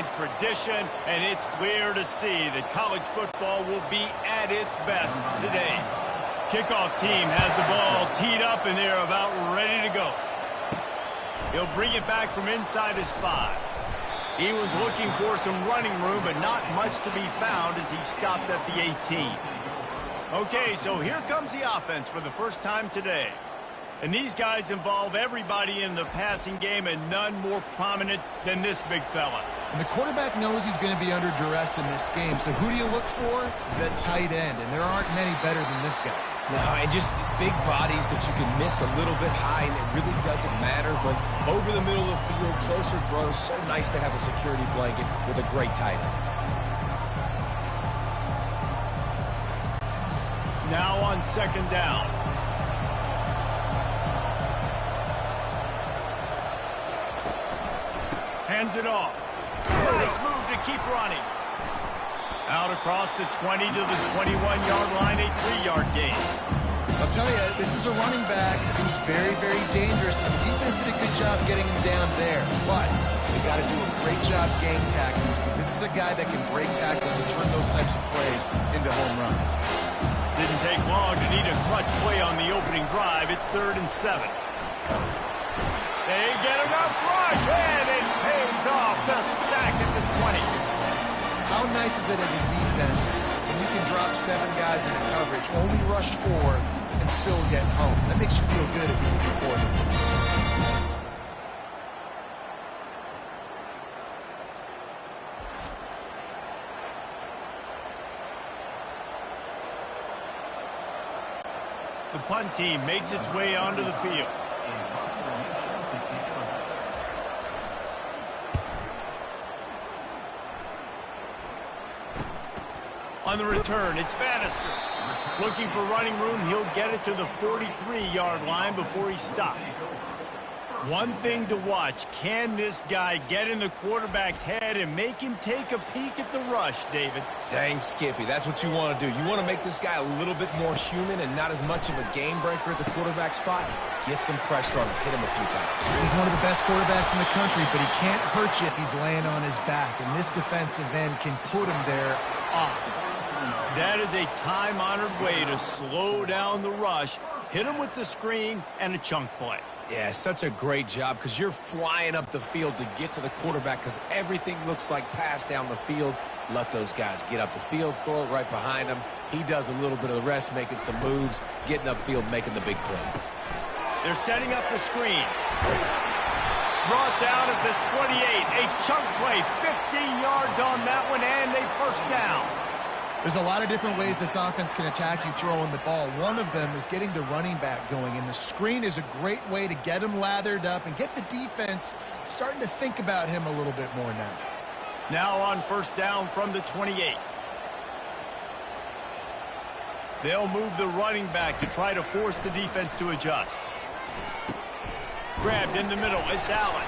time tradition, and it's clear to see that college football will be at its best today. Kickoff team has the ball teed up, and they're about ready to go. He'll bring it back from inside his 5. He was looking for some running room, but not much to be found as he stopped at the 18. Okay, so here comes the offense for the first time today. And these guys involve everybody in the passing game, and none more prominent than this big fella. And the quarterback knows he's going to be under duress in this game. So who do you look for? The tight end. And there aren't many better than this guy. No, and just big bodies that you can miss a little bit high, and it really doesn't matter. But over the middle of the field, closer throws, so nice to have a security blanket with a great tight end. Now on second down. Hands it off. Nice move to keep running. Out across the 20 to the 21-yard line, a 3-yard gain. I'll tell you, this is a running back who's very, very dangerous. And the defense did a good job getting him down there. But they got to do a great job game tackling, because this is a guy that can break tackles and turn those types of plays into home runs. Didn't take long to need a clutch play on the opening drive. It's 3rd and 7. They get enough rush, and it pays off. The sack at the 20. How nice is it as a defense when you can drop 7 guys into coverage, only rush 4, and still get home? That makes you feel good if you're the quarterback. The punt team makes its way onto the field. On the return, it's Bannister. Looking for running room, he'll get it to the 43-yard line before he stopped. One thing to watch, can this guy get in the quarterback's head and make him take a peek at the rush, David? Dang, Skippy, that's what you want to do. You want to make this guy a little bit more human and not as much of a game breaker at the quarterback spot. Get some pressure on him, hit him a few times. He's one of the best quarterbacks in the country, but he can't hurt you if he's laying on his back, and this defensive end can put him there often. That is a time-honored way to slow down the rush, hit him with the screen, and a chunk play. Yeah, such a great job, because you're flying up the field to get to the quarterback, because everything looks like pass down the field. Let those guys get up the field, throw it right behind him. He does a little bit of the rest, making some moves, getting upfield, making the big play. They're setting up the screen. Brought down at the 28. A chunk play, 15 yards on that one, and a first down. There's a lot of different ways this offense can attack you throwing the ball. One of them is getting the running back going, and the screen is a great way to get him lathered up and get the defense starting to think about him a little bit more now. Now on first down from the 28. They'll move the running back to try to force the defense to adjust. Grabbed in the middle, it's Allen.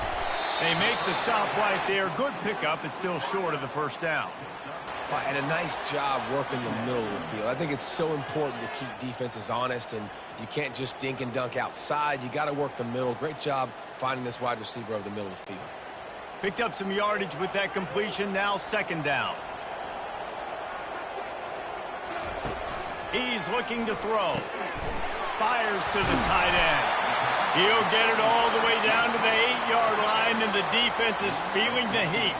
They make the stop right there. Good pickup, it's still short of the first down. And a nice job working the middle of the field. I think it's so important to keep defenses honest, and you can't just dink and dunk outside. You got to work the middle. Great job finding this wide receiver over the middle of the field. Picked up some yardage with that completion. Now second down. He's looking to throw. Fires to the tight end. He'll get it all the way down to the 8-yard line, and the defense is feeling the heat.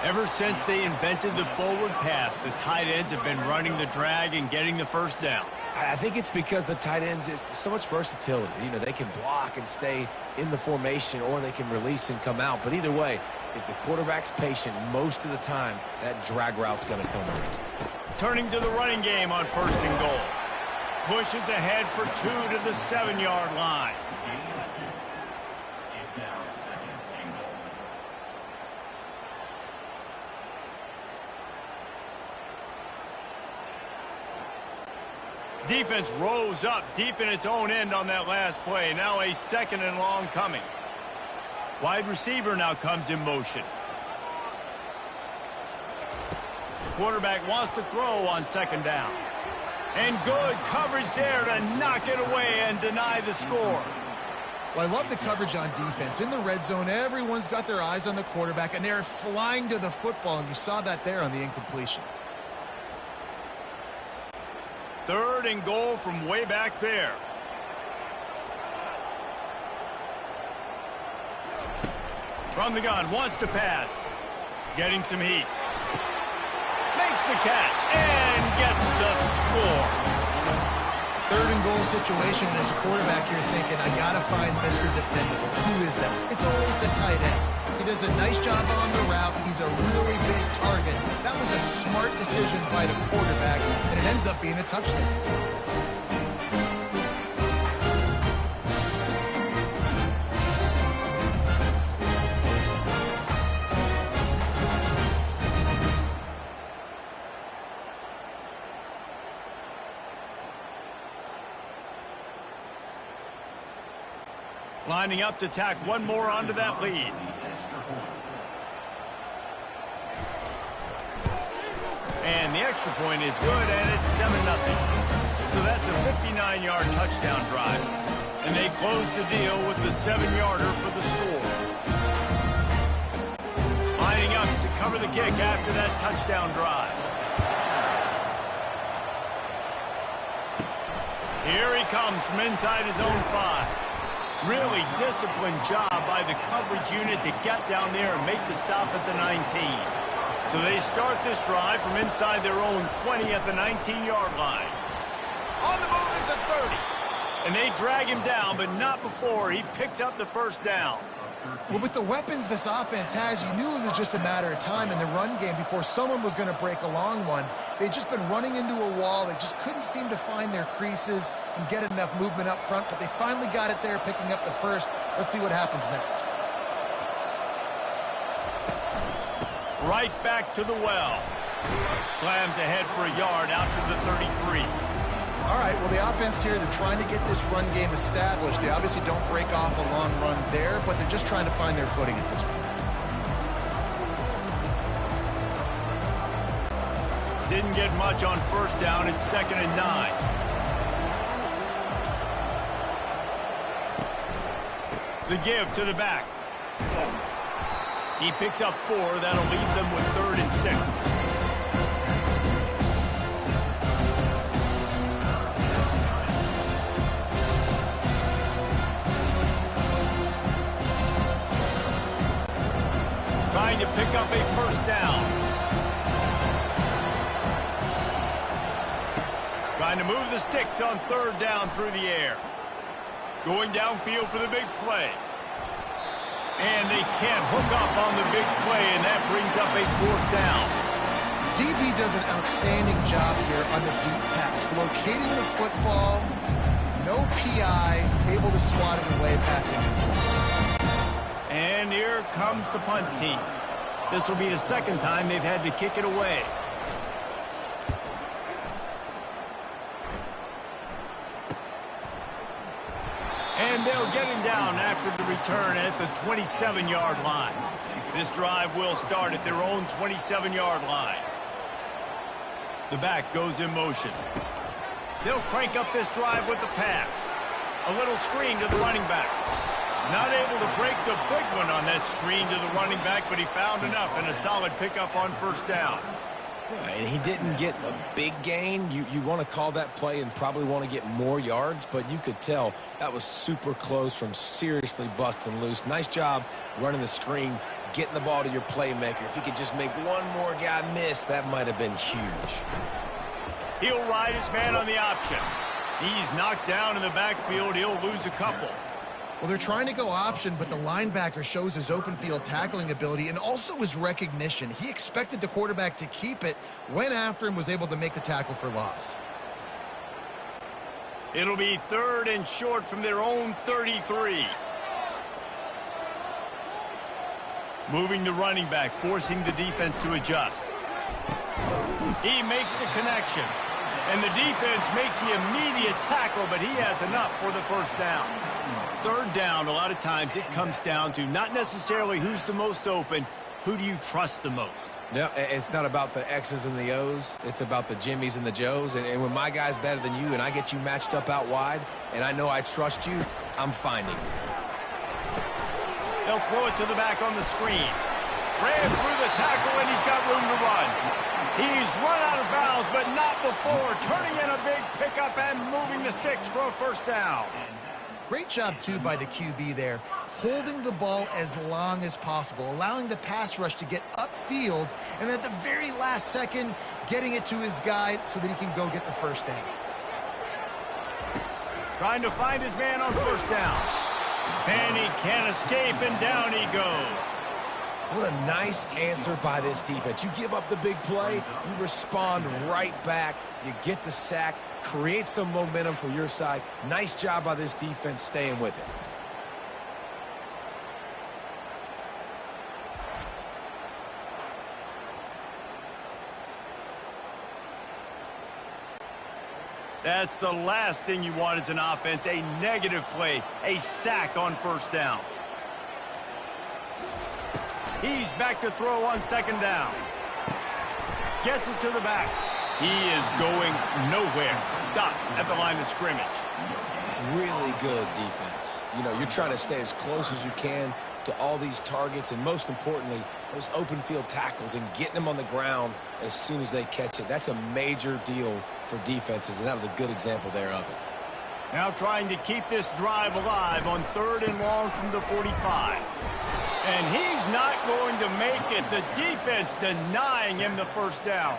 Ever since they invented the forward pass, the tight ends have been running the drag and getting the first down. I think it's because the tight ends is so much versatility. You know, they can block and stay in the formation, or they can release and come out. But either way, if the quarterback's patient most of the time, that drag route's going to come in. Turning to the running game on first and goal. Pushes ahead for 2 to the 7-yard line. Defense rose up deep in its own end on that last play. Now a second and long coming. Wide receiver now comes in motion. Quarterback wants to throw on second down. And good coverage there to knock it away and deny the score. Well, I love the coverage on defense. In the red zone, everyone's got their eyes on the quarterback, and they're flying to the football, and you saw that there on the incompletion. 3rd and goal from way back there. From the gun, wants to pass. Getting some heat. Makes the catch and gets the score. 3rd and goal situation, and as a quarterback, you're thinking, I got to find Mr. Dependable. Who is that? It's always the tight end. He does a nice job on the route. He's a really big target. That was a smart decision by the quarterback, and it ends up being a touchdown. Lining up to tack one more onto that lead. And the extra point is good, and it's 7-0. So that's a 59-yard touchdown drive. And they close the deal with the 7-yarder for the score. Lining up to cover the kick after that touchdown drive. Here he comes from inside his own 5. Really disciplined job by the coverage unit to get down there and make the stop at the 19. So they start this drive from inside their own 20 at the 19-yard line. On the move is the 30. And they drag him down, but not before he picks up the first down. Well, with the weapons this offense has, you knew it was just a matter of time in the run game before someone was going to break a long one. They'd just been running into a wall. They just couldn't seem to find their creases and get enough movement up front, but they finally got it there, picking up the first. Let's see what happens next. Right back to the well. Slams ahead for a yard out to the 33. All right, well, the offense here, they're trying to get this run game established. They obviously don't break off a long run there, but they're just trying to find their footing at this point. Didn't get much on first down. It's 2nd and 9. The give to the back. He picks up 4. That'll leave them with 3rd and 6. Trying to pick up a first down. Trying to move the sticks on 3rd down through the air. Going downfield for the big play. And they can't hook up on the big play, and that brings up a 4th down. DB does an outstanding job here on the deep pass, locating the football, no PI, able to swat it away passing. And here comes the punt team. This will be the 2nd time they've had to kick it away. And they'll get him down after the return at the 27-yard line. This drive will start at their own 27-yard line. The back goes in motion. They'll crank up this drive with the pass. A little screen to the running back. Not able to break the big one on that screen to the running back, but he found enough and a solid pickup on first down. And he didn't get a big gain. You want to call that play and probably want to get more yards, but you could tell that was super close from seriously busting loose. Nice job running the screen, getting the ball to your playmaker. If he could just make one more guy miss, that might have been huge. He'll ride his man on the option. He's knocked down in the backfield. He'll lose a couple. Well, they're trying to go option, but the linebacker shows his open field tackling ability and also his recognition. He expected the quarterback to keep it, went after him, was able to make the tackle for loss. It'll be 3rd and short from their own 33. Moving the running back, forcing the defense to adjust. He makes the connection. And the defense makes the immediate tackle, but he has enough for the first down. 3rd down, a lot of times it comes down to not necessarily who's the most open, who do you trust the most? Yeah, it's not about the X's and the O's. It's about the Jimmys and the Joes. And when my guy's better than you and I get you matched up out wide and I know I trust you, I'm finding you. They'll throw it to the back on the screen. Ran through the tackle, and he's got room to run. He's run out of bounds, but not before turning in a big pickup and moving the sticks for a first down. Great job, too, by the QB there, holding the ball as long as possible, allowing the pass rush to get upfield, and at the very last second, getting it to his guy so that he can go get the first down. Trying to find his man on first down. And he can't escape, and down he goes. What a nice answer by this defense. You give up the big play, you respond right back, you get the sack, create some momentum for your side. Nice job by this defense staying with it. That's the last thing you want as an offense, a negative play, a sack on first down. He's back to throw on second down. Gets it to the back. He is going nowhere. Stop at the line of scrimmage. Really good defense. You know, you're trying to stay as close as you can to all these targets, and most importantly, those open field tackles and getting them on the ground as soon as they catch it. That's a major deal for defenses, and that was a good example there of it. Now trying to keep this drive alive on 3rd and long from the 45. And he's not going to make it. The defense denying him the first down.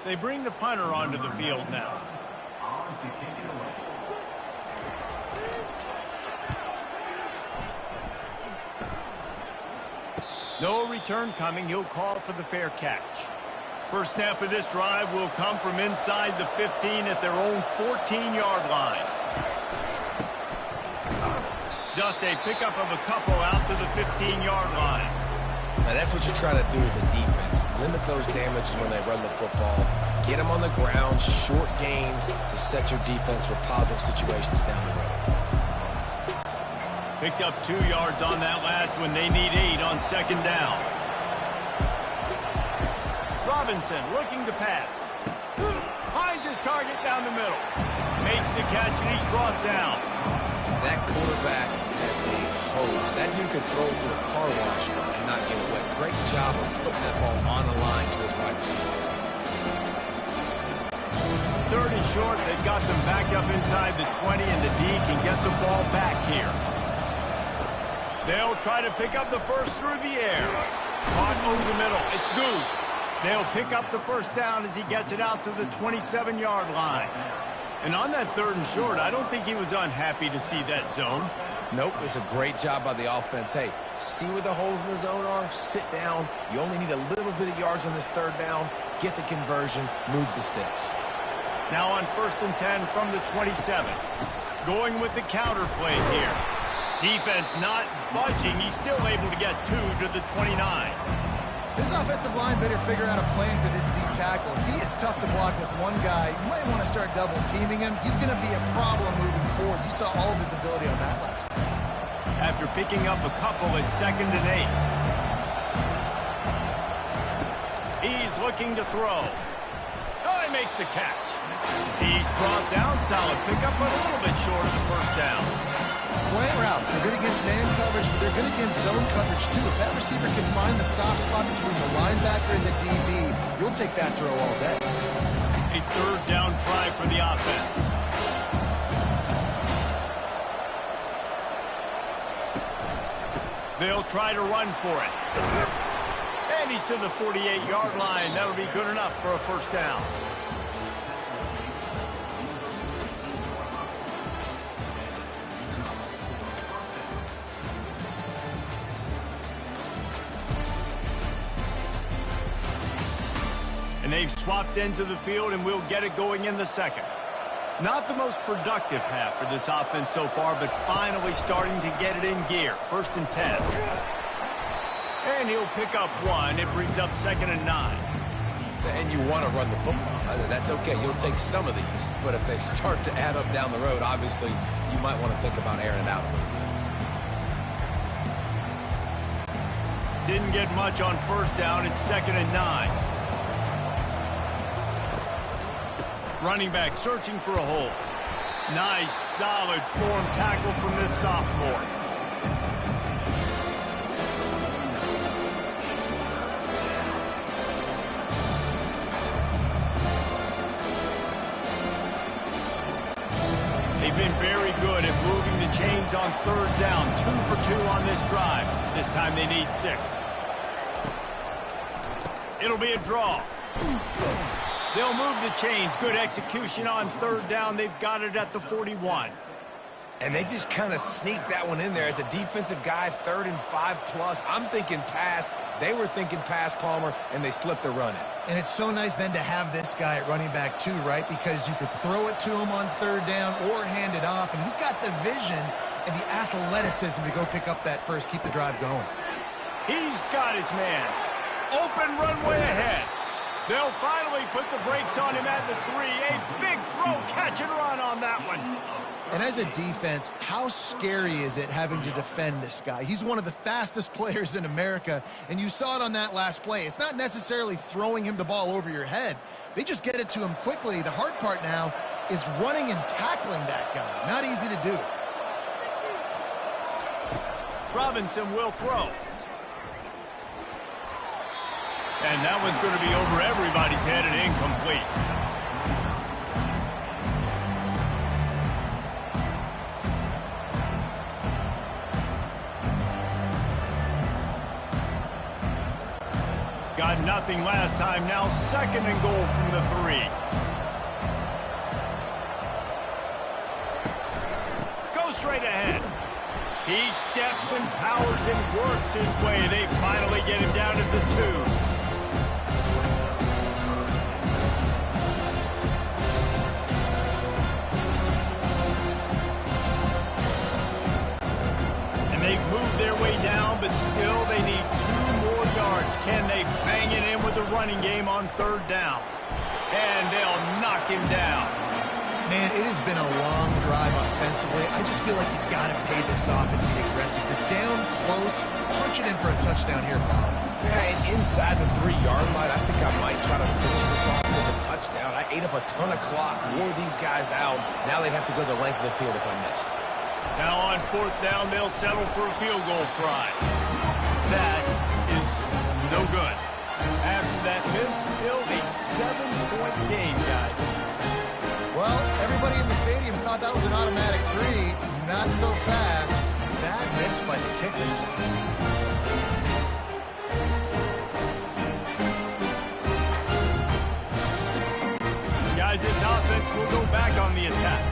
They bring the punter onto the field now. No return coming. He'll call for the fair catch. First snap of this drive will come from inside the 15 at their own 14-yard line. Just a pickup of a couple out to the 15-yard line. Now that's what you're trying to do as a defense. Limit those damages when they run the football. Get them on the ground, short gains to set your defense for positive situations down the road. Picked up 2 yards on that last one. They need 8 on second down. Robinson looking to pass. Finds his target down the middle. Makes the catch, and he's brought down. That quarterback has a hose. That dude could throw it to a car wash and not get away. Great job of putting that ball on the line to his wide receiver. 3rd and short. They've got them backed up inside the 20, and the D can get the ball back here. They'll try to pick up the first through the air. Caught over the middle. It's good. They'll pick up the first down as he gets it out to the 27-yard line. And on that 3rd and short, I don't think he was unhappy to see that zone. Nope, it's a great job by the offense. Hey, see where the holes in the zone are? Sit down. You only need a little bit of yards on this 3rd down. Get the conversion. Move the sticks. Now on 1st and 10 from the 27. Going with the counter play here. Defense not budging. He's still able to get 2 to the 29. This offensive line better figure out a plan for this D tackle. He is tough to block with one guy. You might want to start double teaming him. He's going to be a problem moving forward. You saw all of his ability on that last play. After picking up a couple at 2nd and 8. He's looking to throw. Oh, he makes the catch. He's brought down. Solid pickup, but a little bit short of the first down. Slant routes, they're good against man coverage, but they're good against zone coverage too. If that receiver can find the soft spot between the linebacker and the DB, you'll take that throw all day. A 3rd down try for the offense. They'll try to run for it. And he's to the 48-yard line. That'll be good enough for a first down. And they've swapped into the field, and we'll get it going in the 2nd. Not the most productive half for this offense so far, but finally starting to get it in gear. 1st and 10. And he'll pick up 1. It brings up 2nd and 9. And you want to run the football. That's okay. You'll take some of these. But if they start to add up down the road, obviously, you might want to think about airing it out a little bit. Didn't get much on 1st down. It's 2nd and 9. Running back searching for a hole. Nice, solid form tackle from this sophomore. They've been very good at moving the chains on third down. 2 for 2 on this drive. This time they need 6. It'll be a draw. They'll move the chains. Good execution on third down. They've got it at the 41. And they just kind of sneaked that one in there. As a defensive guy, 3rd and 5+. I'm thinking pass. They were thinking pass, Palmer, and they slipped the run in. And it's so nice then to have this guy at running back too, right? Because you could throw it to him on third down or hand it off. And he's got the vision and the athleticism to go pick up that first, keep the drive going. He's got his man. Open runway ahead. They'll finally put the brakes on him at the 3. A big throw, catch and run on that one. And as a defense, how scary is it having to defend this guy? He's one of the fastest players in America, and you saw it on that last play. It's not necessarily throwing him the ball over your head. They just get it to him quickly. The hard part now is running and tackling that guy. Not easy to do. Robinson will throw. And that one's going to be over everybody's head and incomplete. Got nothing last time. Now 2nd and goal from the 3. Go straight ahead. He steps and powers and works his way. They finally get him down at the 2. They've moved their way down, but still they need 2 more yards. Can they bang it in with the running game on third down? And they'll knock him down. Man, it has been a long drive offensively. I just feel like you got to pay this off and be aggressive. You're down close. Punch it in for a touchdown here, Bob. Yeah, and inside the 3-yard line, I think I might try to finish this off with a touchdown. I ate up a ton of clock, wore these guys out. Now they'd have to go the length of the field if I missed. Now on 4th down, they'll settle for a field goal try. That is no good. After that miss, still a 7-point game, guys. Well, everybody in the stadium thought that was an automatic 3. Not so fast. Bad miss by the kicker. Guys, this offense will go back on the attack.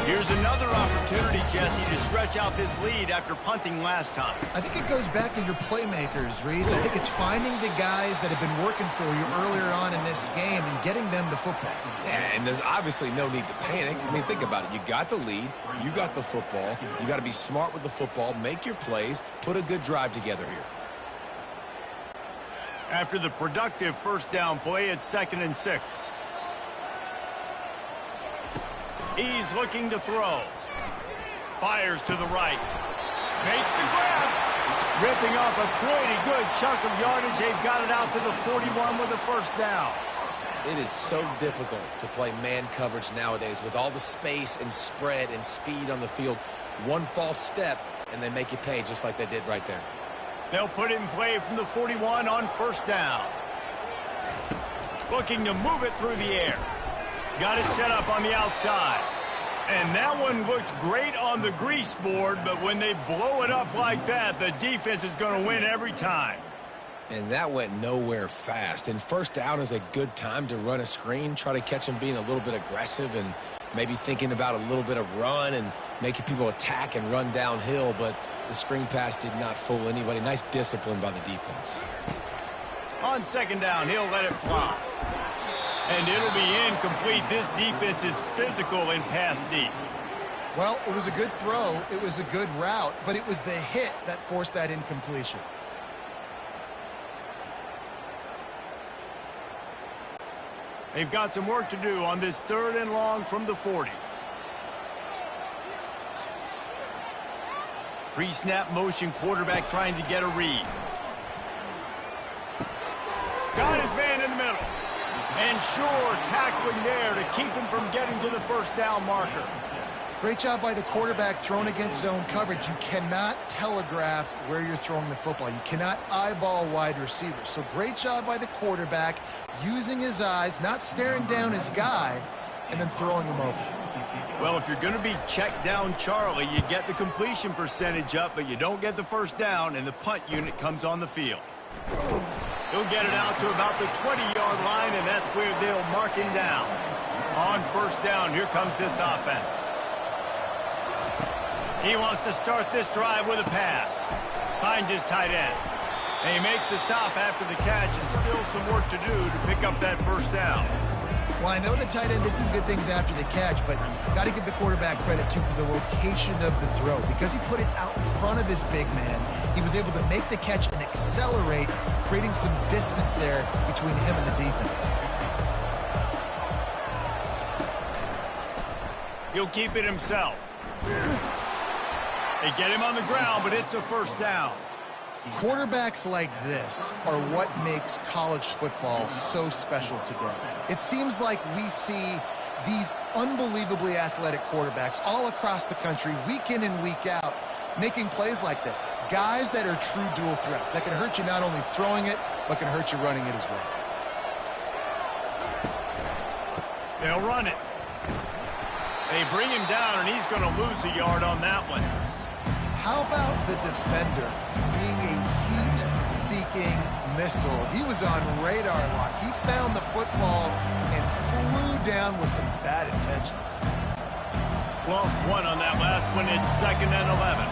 Here's another opportunity, Jesse, to stretch out this lead after punting last time. I think it goes back to your playmakers, Reese. I think it's finding the guys that have been working for you earlier on in this game and getting them the football. Yeah, and there's obviously no need to panic. I mean, think about it. You got the lead. You got the football. You got to be smart with the football, make your plays, put a good drive together here. After the productive 1st down play, it's 2nd and 6. He's looking to throw. Fires to the right. Makes the grab. Ripping off a pretty good chunk of yardage. They've got it out to the 41 with a 1st down. It is so difficult to play man coverage nowadays with all the space and spread and speed on the field. One false step, and they make you pay just like they did right there. They'll put it in play from the 41 on 1st down. Looking to move it through the air. Got it set up on the outside. And that one looked great on the grease board, but when they blow it up like that, the defense is going to win every time. And that went nowhere fast. And 1st down is a good time to run a screen, try to catch them being a little bit aggressive and maybe thinking about a little bit of run and making people attack and run downhill, but the screen pass did not fool anybody. Nice discipline by the defense. On 2nd down, he'll let it fly. And it'll be incomplete. This defense is physical and pass deep. Well, it was a good throw. It was a good route, but it was the hit that forced that incompletion. They've got some work to do on this 3rd and long from the 40. Pre-snap motion, quarterback trying to get a read. Got his man in the middle. And sure, tackling there to keep him from getting to the first down marker. Great job by the quarterback thrown against zone coverage. You cannot telegraph where you're throwing the football. You cannot eyeball wide receivers. So great job by the quarterback using his eyes, not staring down his guy, and then throwing him open. Well, if you're going to be checked down Charlie, you get the completion percentage up, but you don't get the first down, and the punt unit comes on the field. He'll get it out to about the 20-yard line, and that's where they'll mark him down. On first down, here comes this offense. He wants to start this drive with a pass. Finds his tight end. They make the stop after the catch, and still some work to do to pick up that first down. Well, I know the tight end did some good things after the catch, but got to give the quarterback credit, too, for the location of the throw. Because he put it out in front of his big man, he was able to make the catch and accelerate, creating some distance there between him and the defense. He'll keep it himself. They get him on the ground, but it's a first down. Quarterbacks like this are what makes college football so special today. It seems like we see these unbelievably athletic quarterbacks all across the country, week in and week out, making plays like this. Guys that are true dual threats, that can hurt you not only throwing it, but can hurt you running it as well. They'll run it. They bring him down, and he's going to lose a yard on that one. How about the defender being a heat-seeking missile? He was on radar lock. He found the football and flew down with some bad intentions. Lost one on that last one. It's 2nd and 11.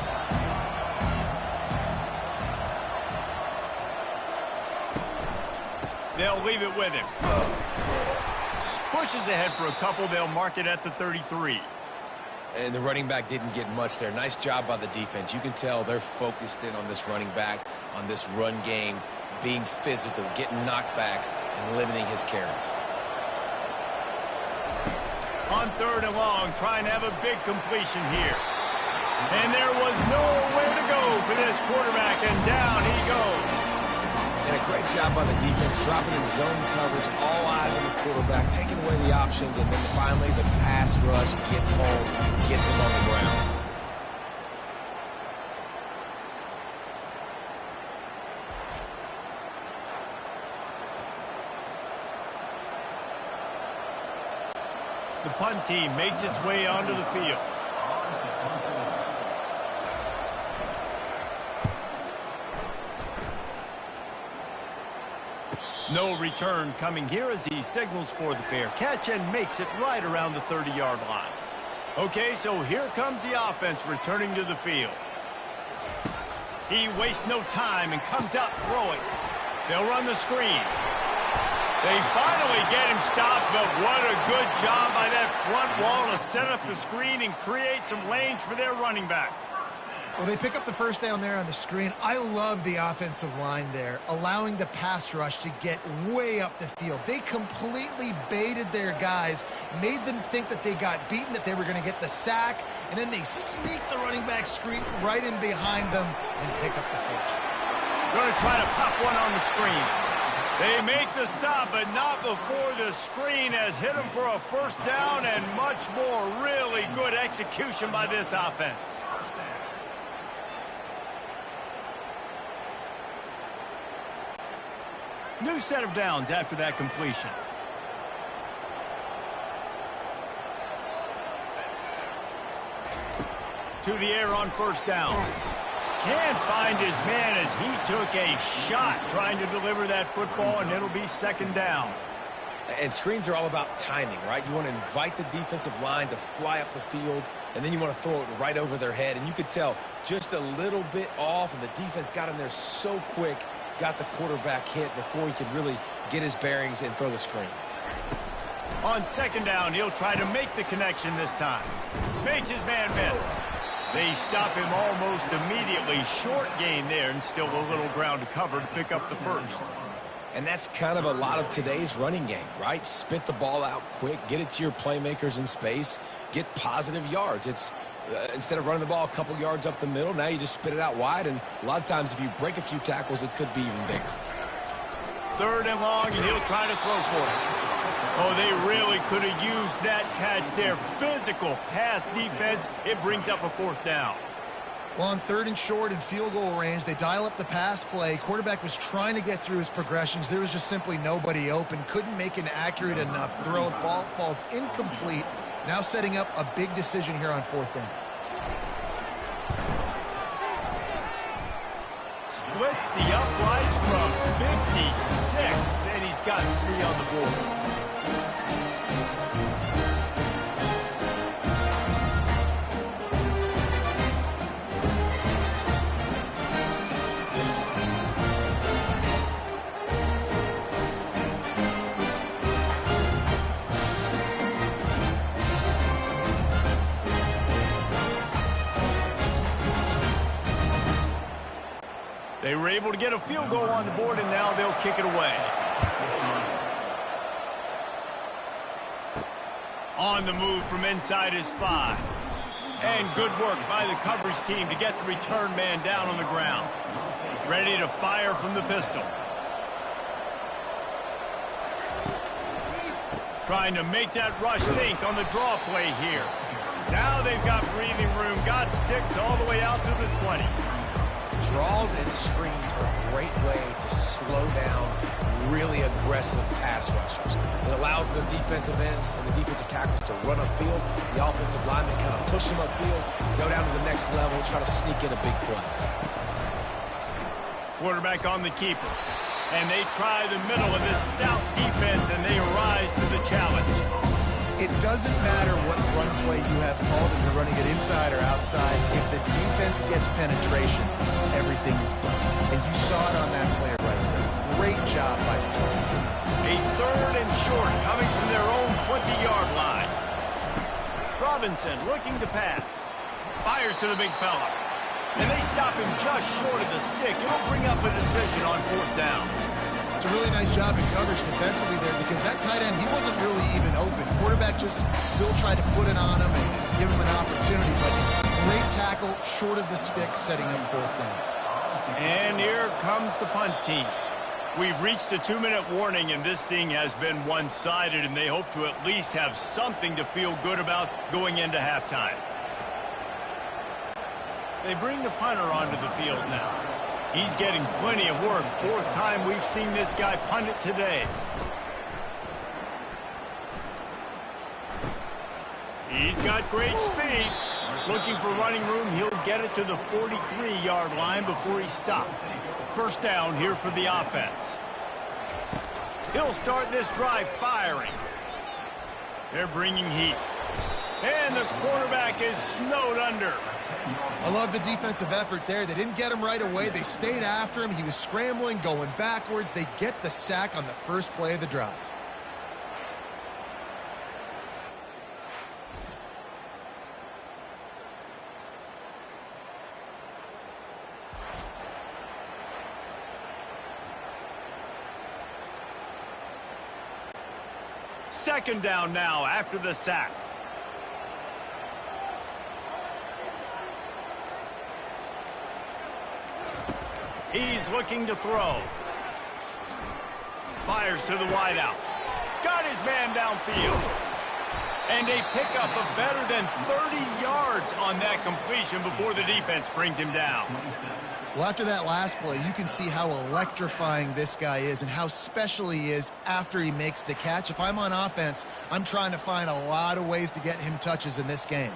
They'll leave it with him. Pushes ahead for a couple. They'll mark it at the 33. And the running back didn't get much there. Nice job by the defense. You can tell they're focused in on this running back, on this run game, being physical, getting knockbacks, and limiting his carries. On 3rd and long, trying to have a big completion here. And there was nowhere to go for this quarterback, and down he goes. And a great job by the defense, dropping in zone coverage, all eyes on the quarterback, taking away the options, and then finally the pass rush gets home, gets him on the ground. The punt team makes its way onto the field. No return coming here as he signals for the fair catch and makes it right around the 30-yard line. Okay, so here comes the offense returning to the field. He wastes no time and comes out throwing. They'll run the screen. They finally get him stopped, but what a good job by that front wall to set up the screen and create some lanes for their running back. Well, they pick up the first down there on the screen. I love the offensive line there, allowing the pass rush to get way up the field. They completely baited their guys, made them think that they got beaten, that they were going to get the sack, and then they sneak the running back screen right in behind them and pick up the first. Going to try to pop one on the screen. They make the stop, but not before the screen has hit them for a first down and much more. Really good execution by this offense. New set of downs after that completion. To the air on first down. Can't find his man as he took a shot trying to deliver that football, and it'll be 2nd down. And screens are all about timing, right? You want to invite the defensive line to fly up the field, and then you want to throw it right over their head. And you could tell just a little bit off, and the defense got in there so quick, got the quarterback hit before he could really get his bearings and throw the screen. On 2nd down, he'll try to make the connection this time. Makes his man miss. They stop him almost immediately. Short gain there, and still a little ground to cover to pick up the first. And that's kind of a lot of today's running game, right? Spit the ball out quick, get it to your playmakers in space, get positive yards. It's instead of running the ball a couple yards up the middle, now you just spit it out wide, and a lot of times if you break a few tackles, it could be even bigger. 3rd and long, and he'll try to throw for it. Oh, they really could have used that catch there. Physical pass defense. It brings up a 4th down. Well, on 3rd and short and field goal range, they dial up the pass play. Quarterback was trying to get through his progressions. There was just simply nobody open. Couldn't make an accurate enough throw. Ball falls incomplete. Now setting up a big decision here on 4th down. Splits the uprights from 56, and he's got 3 on the board. They were able to get a field goal on the board, and now they'll kick it away. On the move from inside his 5. And good work by the coverage team to get the return man down on the ground. Ready to fire from the pistol. Trying to make that rush think on the draw play here. Now they've got breathing room. Got 6 all the way out to the 20. Draws and screens are a great way to slow down really aggressive pass rushers. It allows the defensive ends and the defensive tackles to run upfield. The offensive linemen kind of push them upfield, go down to the next level, try to sneak in a big play. Quarterback on the keeper. And they try the middle of this stout defense, and they rise to the challenge. It doesn't matter what run play you have called, if you're running it inside or outside. If the defense gets penetration, everything is done. And you saw it on that play right there. Great job by the quarterback. A 3rd and short coming from their own 20-yard line. Robinson looking to pass. Fires to the big fella. And they stop him just short of the stick. It'll bring up a decision on 4th down. It's a really nice job in coverage defensively there, because that tight end, he wasn't really even open. Quarterback just still tried to put it on him and give him an opportunity. But great tackle short of the stick, setting up 4th down. And here comes the punt team. We've reached the 2-minute warning, and this thing has been one-sided, and they hope to at least have something to feel good about going into halftime. They bring the punter onto the field now. He's getting plenty of work. 4th time we've seen this guy punt it today. He's got great speed. Looking for running room. He'll get it to the 43-yard line before he stops. 1st down here for the offense. He'll start this drive firing. They're bringing heat. And the quarterback is snowed under. I love the defensive effort there. They didn't get him right away. They stayed after him. He was scrambling, going backwards. They get the sack on the first play of the drive. Second down now after the sack. He's looking to throw. Fires to the wideout. Got his man downfield. And a pickup of better than 30 yards on that completion before the defense brings him down. Well, after that last play, you can see how electrifying this guy is and how special he is after he makes the catch. If I'm on offense, I'm trying to find a lot of ways to get him touches in this game.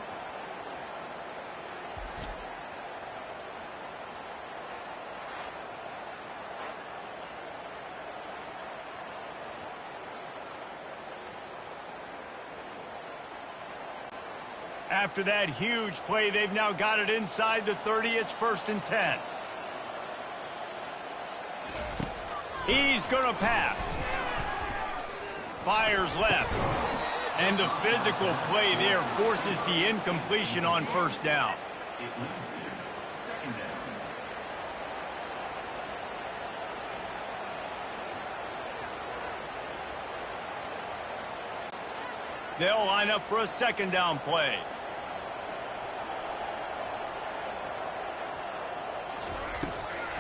After that huge play, they've now got it inside the 30. It's 1st and 10. He's going to pass. Fires left. And the physical play there forces the incompletion on 1st down. They'll line up for a 2nd down play.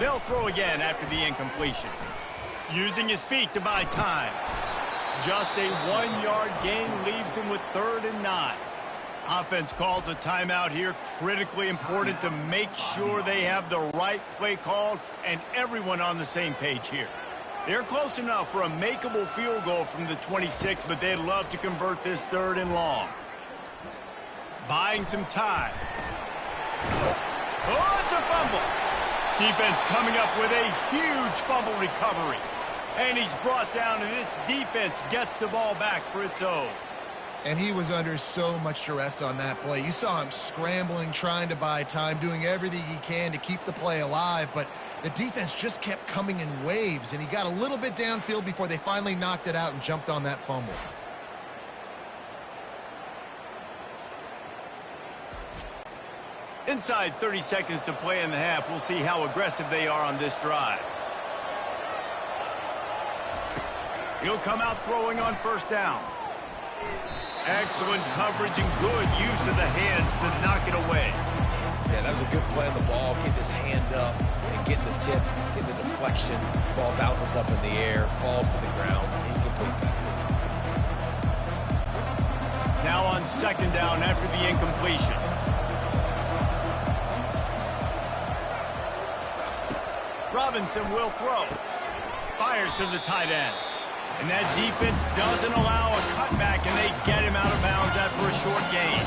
They'll throw again after the incompletion. Using his feet to buy time. Just a 1-yard gain leaves them with 3rd and 9. Offense calls a timeout here. Critically important to make sure they have the right play called and everyone on the same page here. They're close enough for a makeable field goal from the 26, but they'd love to convert this 3rd and long. Buying some time. Oh, it's a fumble. Defense coming up with a huge fumble recovery. And he's brought down, and this defense gets the ball back for its own. And he was under so much duress on that play. You saw him scrambling, trying to buy time, doing everything he can to keep the play alive, but the defense just kept coming in waves, and he got a little bit downfield before they finally knocked it out and jumped on that fumble. Inside 30 seconds to play in the half. We'll see how aggressive they are on this drive. He'll come out throwing on 1st down. Excellent coverage and good use of the hands to knock it away. Yeah, that was a good play on the ball, getting his hand up and getting the tip, getting the deflection. Ball bounces up in the air, falls to the ground, incomplete pass. Now on 2nd down after the incompletion. Robinson will throw. Fires to the tight end. And that defense doesn't allow a cutback, and they get him out of bounds after a short gain.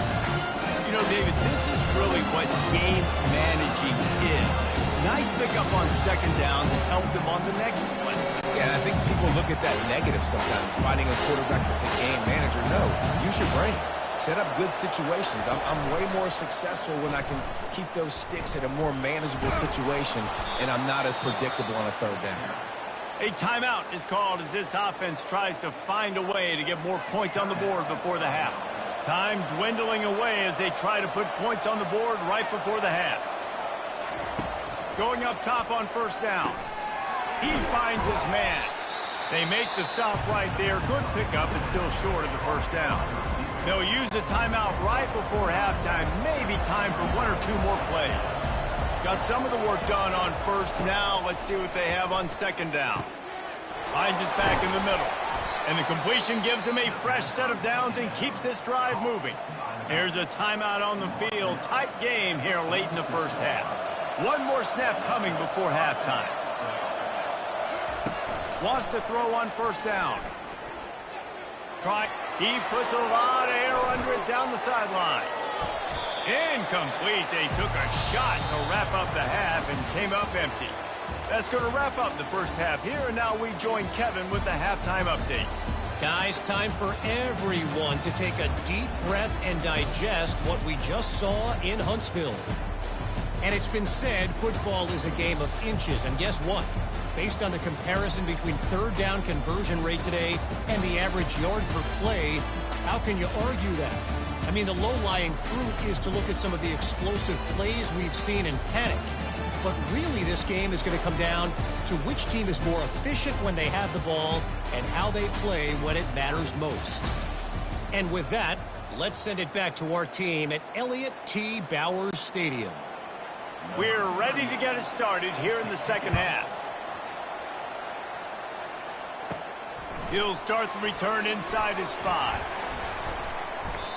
You know, David, this is really what game managing is. Nice pickup on 2nd down to help them on the next play. Yeah, I think people look at that negative sometimes, finding a quarterback that's a game manager. No, use your brain. Set up good situations. I'm way more successful when I can keep those sticks in a more manageable situation, and I'm not as predictable on a 3rd down. A timeout is called as this offense tries to find a way to get more points on the board before the half. Time dwindling away as they try to put points on the board right before the half. Going up top on 1st down. He finds his man. They make the stop right there. Good pickup, but still short of the 1st down. They'll use a timeout right before halftime. Maybe time for 1 or 2 more plays. Got some of the work done on 1st. Now let's see what they have on 2nd down. Finds his back in the middle. And the completion gives him a fresh set of downs and keeps this drive moving. Here's a timeout on the field. Tight game here late in the 1st half. 1 more snap coming before halftime. Wants to throw on 1st down. Try. He puts a lot of air under it down the sideline. Incomplete. They took a shot to wrap up the half and came up empty. That's going to wrap up the 1st half here, and now we join Kevin with the halftime update. Guys, time for everyone to take a deep breath and digest what we just saw in Huntsville. And it's been said football is a game of inches, and guess what? Based on the comparison between 3rd down conversion rate today and the average yard per play, how can you argue that? I mean, the low-lying fruit is to look at some of the explosive plays we've seen in panic. But really, this game is going to come down to which team is more efficient when they have the ball and how they play when it matters most. And with that, let's send it back to our team at Elliott T. Bowers Stadium. We're ready to get it started here in the 2nd half. He'll start the return inside his 5.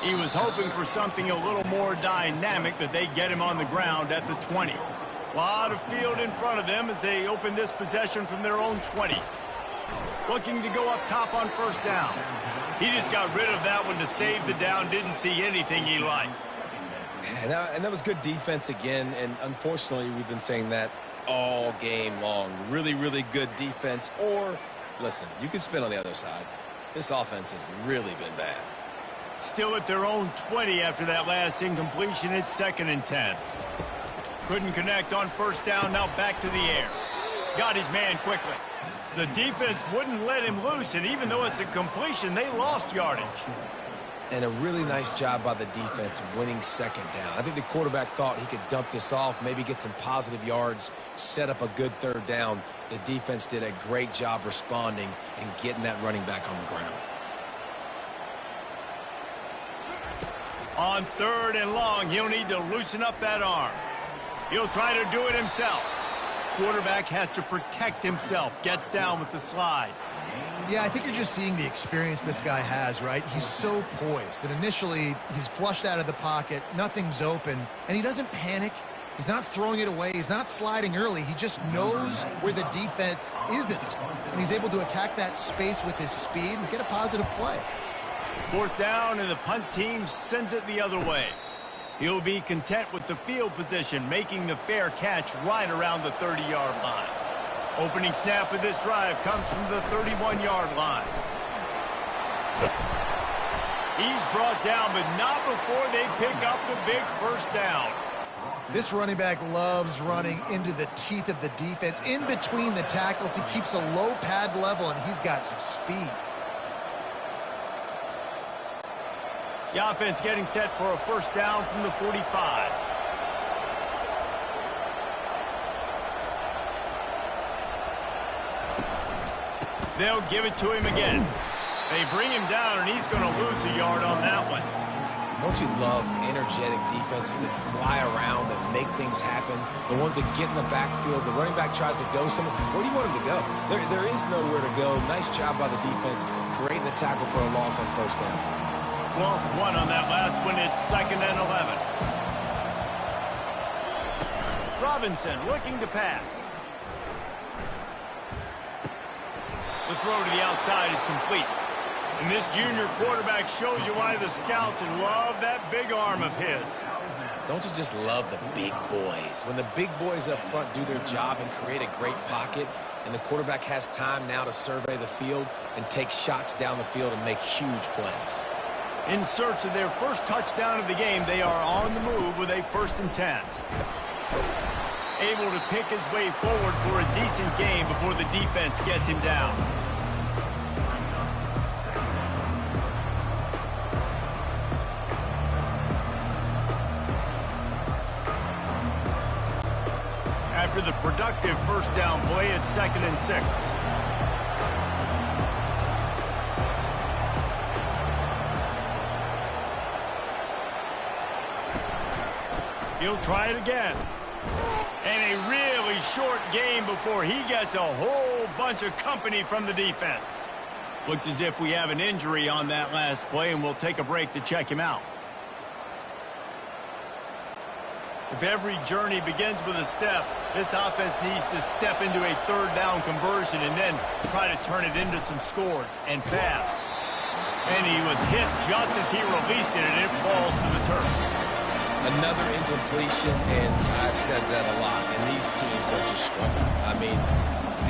He was hoping for something a little more dynamic, but they get him on the ground at the 20. A lot of field in front of them as they open this possession from their own 20. Looking to go up top on 1st down. He just got rid of that one to save the down. Didn't see anything he liked. And that was good defense again, and unfortunately we've been saying that all game long. Really, really good defense. Or, listen, you can spin on the other side. This offense has really been bad. Still at their own 20 after that last incompletion. It's 2nd and 10. Couldn't connect on 1st down. Now back to the air. Got his man quickly. The defense wouldn't let him loose, and even though it's a completion, they lost yardage. And a really nice job by the defense winning 2nd down. I think the quarterback thought he could dump this off, maybe get some positive yards, set up a good 3rd down. The defense did a great job responding and getting that running back on the ground. On 3rd and long, he'll need to loosen up that arm. He'll try to do it himself. Quarterback has to protect himself. Gets down with the slide. Yeah, I think you're just seeing the experience this guy has, right? He's so poised that initially he's flushed out of the pocket, nothing's open, and he doesn't panic. He's not throwing it away. He's not sliding early. He just knows where the defense isn't, and he's able to attack that space with his speed and get a positive play. 4th down, and the punt team sends it the other way. He'll be content with the field position, making the fair catch right around the 30-yard line. Opening snap of this drive comes from the 31-yard line. He's brought down, but not before they pick up the big first down. This running back loves running into the teeth of the defense. In between the tackles, he keeps a low pad level, and he's got some speed. The offense getting set for a first down from the 45. They'll give it to him again. They bring him down, and he's going to lose a yard on that one. Don't you love energetic defenses that fly around, that make things happen? The ones that get in the backfield, the running back tries to go somewhere. Where do you want him to go? There is nowhere to go. Nice job by the defense, creating the tackle for a loss on first down. Lost one on that last one. It's 2nd and 11. Robinson looking to pass. The throw to the outside is complete. And this junior quarterback shows you why the scouts love that big arm of his. Don't you just love the big boys? When the big boys up front do their job and create a great pocket, and the quarterback has time now to survey the field and take shots down the field and make huge plays. In search of their first touchdown of the game, they are on the move with a 1st and 10. Able to pick his way forward for a decent game before the defense gets him down. After the productive first down play, it's 2nd and 6. He'll try it again. And a really short game before he gets a whole bunch of company from the defense. Looks as if we have an injury on that last play, and we'll take a break to check him out. If every journey begins with a step, this offense needs to step into a 3rd down conversion and then try to turn it into some scores, and fast. And he was hit just as he released it, and it falls to the turf. Another incompletion, and I've said that a lot, and these teams are just struggling. I mean,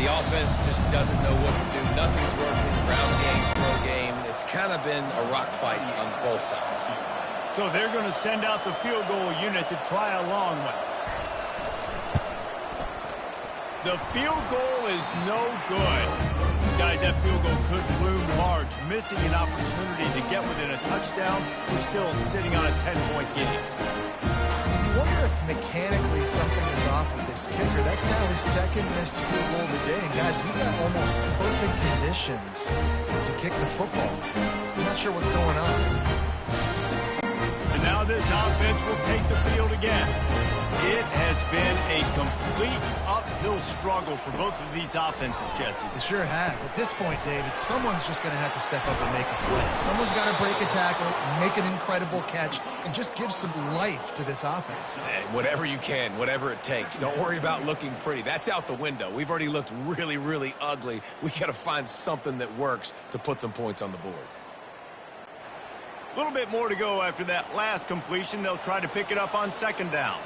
the offense just doesn't know what to do. Nothing's working. Ground game, throw game. It's kind of been a rock fight on both sides. So they're going to send out the field goal unit to try a long one. The field goal is no good. Guys, that field goal could loom large. Missing an opportunity to get within a touchdown. We're still sitting on a 10-point game. You wonder if mechanically something is off with this kicker. That's now his 2nd missed field goal of the day. And guys, we've got almost perfect conditions to kick the football. I'm not sure what's going on. And now this offense will take the field again. It has been a complete uphill struggle for both of these offenses, Jesse. It sure has. At this point, David, someone's just going to have to step up and make a play. Someone's got to break a tackle, make an incredible catch, and just give some life to this offense. Whatever you can, whatever it takes. Don't worry about looking pretty. That's out the window. We've already looked really, really ugly. We got to find something that works to put some points on the board. A little bit more to go after that last completion. They'll try to pick it up on 2nd down.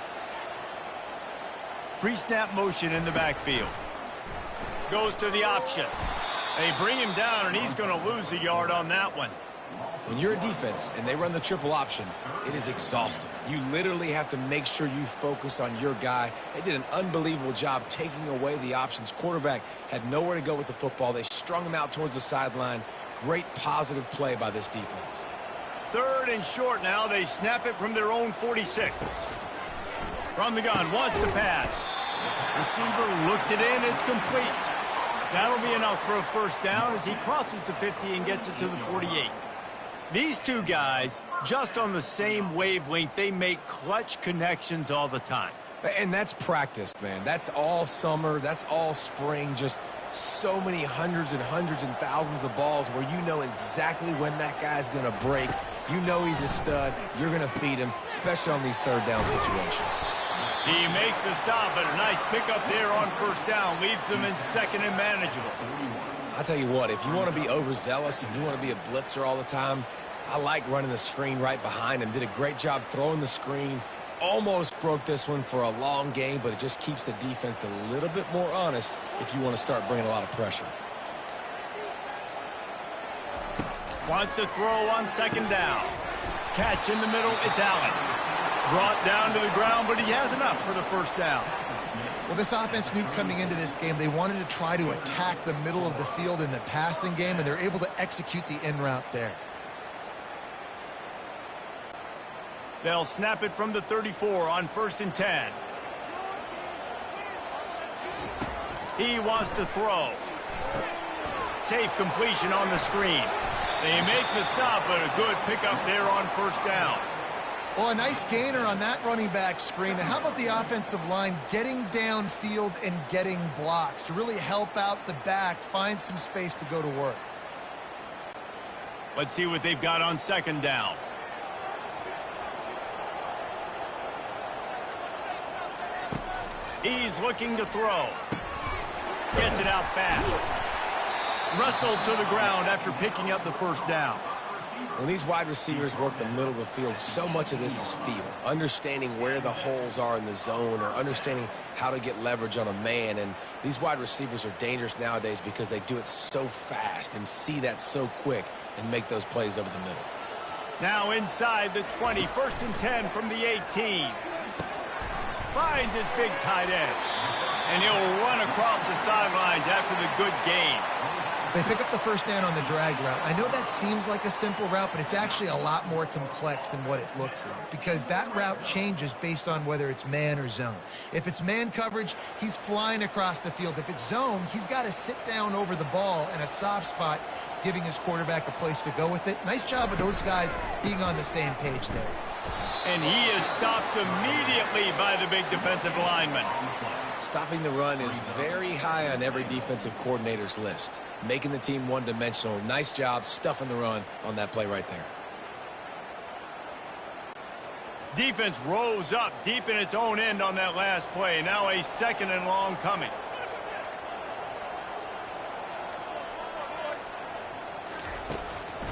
Pre-snap motion in the backfield. Goes to the option. They bring him down, and he's going to lose a yard on that one. When you're a defense and they run the triple option, it is exhausting. You literally have to make sure you focus on your guy. They did an unbelievable job taking away the options. Quarterback had nowhere to go with the football. They strung him out towards the sideline. Great positive play by this defense. 3rd and short now. They snap it from their own 46. From the gun, wants to pass. Receiver looks it in. It's complete. That'll be enough for a first down as he crosses the 50 and gets it to the 48. These two guys, just on the same wavelength, they make clutch connections all the time. And that's practiced, man. That's all summer. That's all spring. Just so many hundreds and thousands of balls where you know exactly when that guy's going to break. You know he's a stud. You're going to feed him, especially on these third down situations. He makes the stop, but a nice pickup there on first down. Leaves them in second and manageable. I'll tell you what, if you want to be overzealous and you want to be a blitzer all the time, I like running the screen right behind him. Did a great job throwing the screen. Almost broke this one for a long game, but it just keeps the defense a little bit more honest if you want to start bringing a lot of pressure. Wants to throw on second down. Catch in the middle, it's Allen. Brought down to the ground, but he has enough for the first down. Well, this offense knew coming into this game they wanted to try to attack the middle of the field in the passing game, and they're able to execute the in route there. They'll snap it from the 34 on 1st and 10. He wants to throw. Safe completion on the screen. They make the stop, but a good pickup there on first down. Well, a nice gainer on that running back screen. And how about the offensive line getting downfield and getting blocks to really help out the back, find some space to go to work? Let's see what they've got on second down. He's looking to throw. Gets it out fast. Wrestled to the ground after picking up the first down. When these wide receivers work the middle of the field, so much of this is feel. Understanding where the holes are in the zone or understanding how to get leverage on a man. And these wide receivers are dangerous nowadays because they do it so fast and see that so quick and make those plays over the middle. Now inside the 20, 1st and 10 from the 18. Finds his big tight end. And he'll run across the sidelines after the good gain. They pick up the first down on the drag route. I know that seems like a simple route, but it's actually a lot more complex than what it looks like because that route changes based on whether it's man or zone. If it's man coverage, he's flying across the field. If it's zone, he's got to sit down over the ball in a soft spot, giving his quarterback a place to go with it. Nice job of those guys being on the same page there. And he is stopped immediately by the big defensive lineman. Stopping the run is very high on every defensive coordinator's list. Making the team one-dimensional. Nice job stuffing the run on that play right there. Defense rose up deep in its own end on that last play. Now a 2nd and long coming.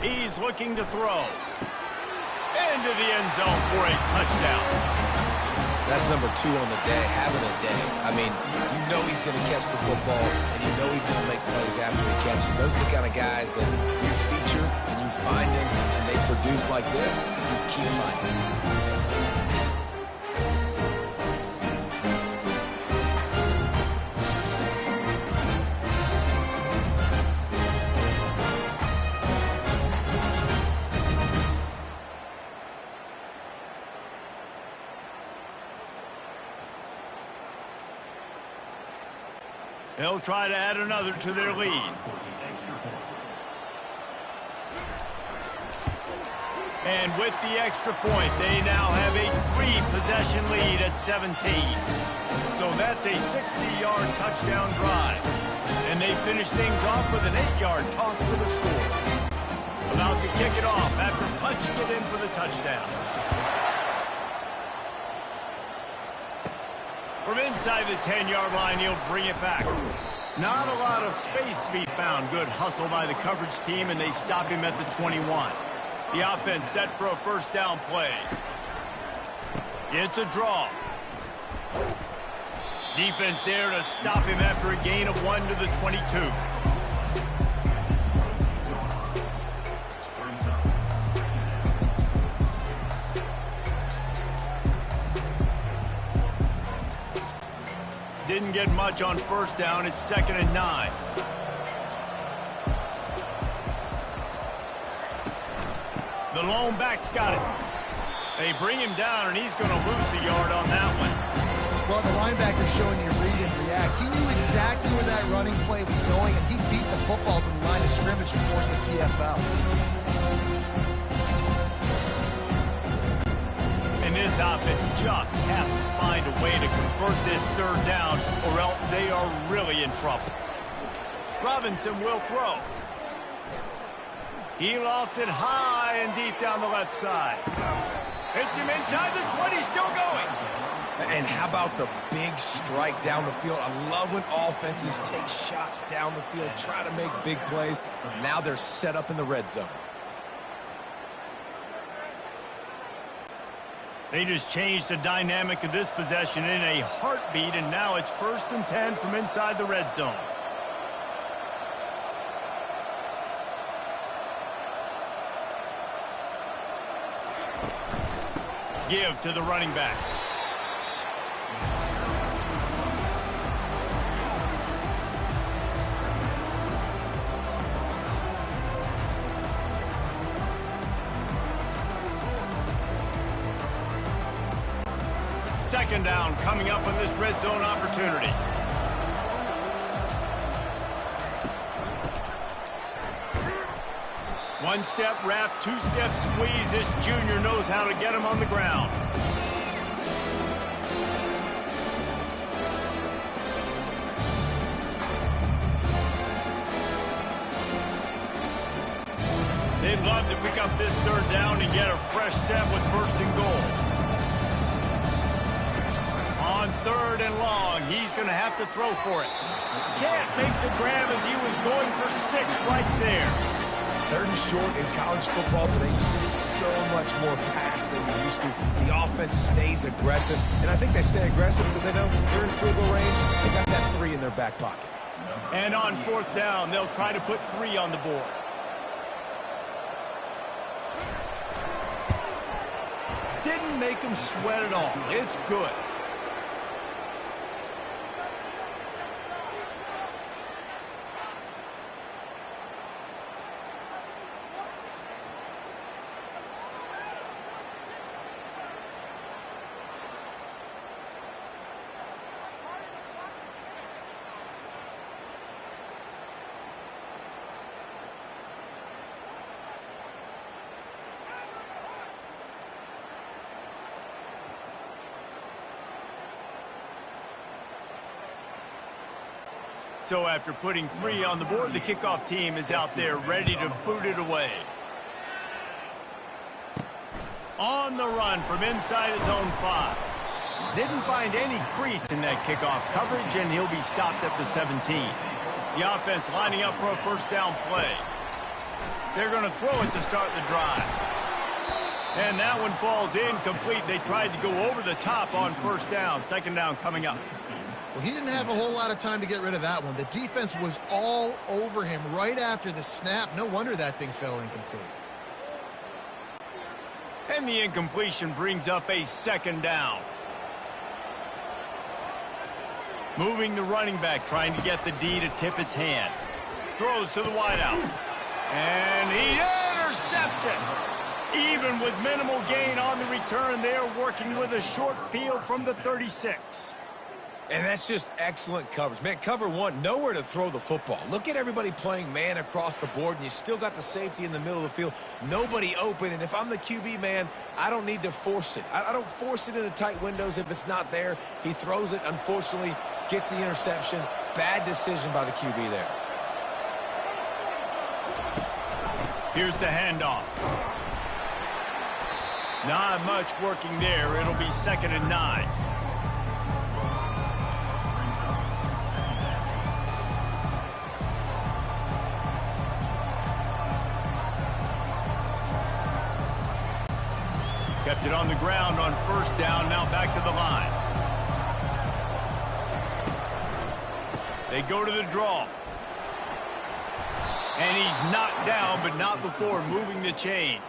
He's looking to throw. Into the end zone for a touchdown. That's number 2 on the day, having a day. I mean, you know he's going to catch the football, and you know he's going to make plays after he catches. Those are the kind of guys that you feature, and you find them, and they produce like this, you keep finding them. They'll try to add another to their lead. And with the extra point, they now have a 3-possession lead at 17. So that's a 60-yard touchdown drive. And they finish things off with an 8-yard toss for the score. About to kick it off after punching it in for the touchdown. From inside the 10-yard line, he'll bring it back. Not a lot of space to be found. Good hustle by the coverage team, and they stop him at the 21. The offense set for a first down play. It's a draw. Defense there to stop him after a gain of 1 to the 22. Didn't get much on first down. It's 2nd and 9. The lone back's got it. They bring him down, and he's going to lose a yard on that one. Well, the linebacker's showing you read and react. He knew exactly where that running play was going, and he beat the football to the line of scrimmage and forced the TFL. And this offense just has to find a way to convert this third down, or else they are really in trouble. Robinson will throw. He lofts it high and deep down the left side. Hits him inside the 20, still going. And how about the big strike down the field? I love when offenses take shots down the field, try to make big plays. Now they're set up in the red zone. They just changed the dynamic of this possession in a heartbeat, and now it's 1st and 10 from inside the red zone. Give to the running back. Second down coming up on this red zone opportunity. One step wrap, 2-step squeeze. This junior knows how to get him on the ground. They'd love to pick up this third down and get a fresh set with 1st and goal. On 3rd and long, he's going to have to throw for it. Can't make the grab as he was going for 6 right there. 3rd and short in college football today, you see so much more pass than you used to. The offense stays aggressive, and I think they stay aggressive because they know they're in field goal range. They got that 3 in their back pocket. And on 4th down, they'll try to put 3 on the board. Didn't make him sweat at all. It's good. So after putting 3 on the board, the kickoff team is out there ready to boot it away. On the run from inside his own 5. Didn't find any crease in that kickoff coverage, and he'll be stopped at the 17. The offense lining up for a 1st down play. They're going to throw it to start the drive. And that one falls incomplete. They tried to go over the top on 1st down. 2nd down coming up. Well, he didn't have a whole lot of time to get rid of that one. The defense was all over him right after the snap. No wonder that thing fell incomplete. And the incompletion brings up a 2nd down. Moving the running back, trying to get the D to tip its hand. Throws to the wideout. And he intercepts it. Even with minimal gain on the return, they're working with a short field from the 36. And that's just excellent coverage. Man, cover 1, nowhere to throw the football. Look at everybody playing man across the board, and you still got the safety in the middle of the field. Nobody open, and if I'm the QB, man, I don't need to force it. I don't force it into tight windows if it's not there. He throws it, unfortunately, gets the interception. Bad decision by the QB there. Here's the handoff. Not much working there. It'll be 2nd and 9. Kept it on the ground on 1st down, now back to the line. They go to the draw. And he's knocked down, but not before moving the chains.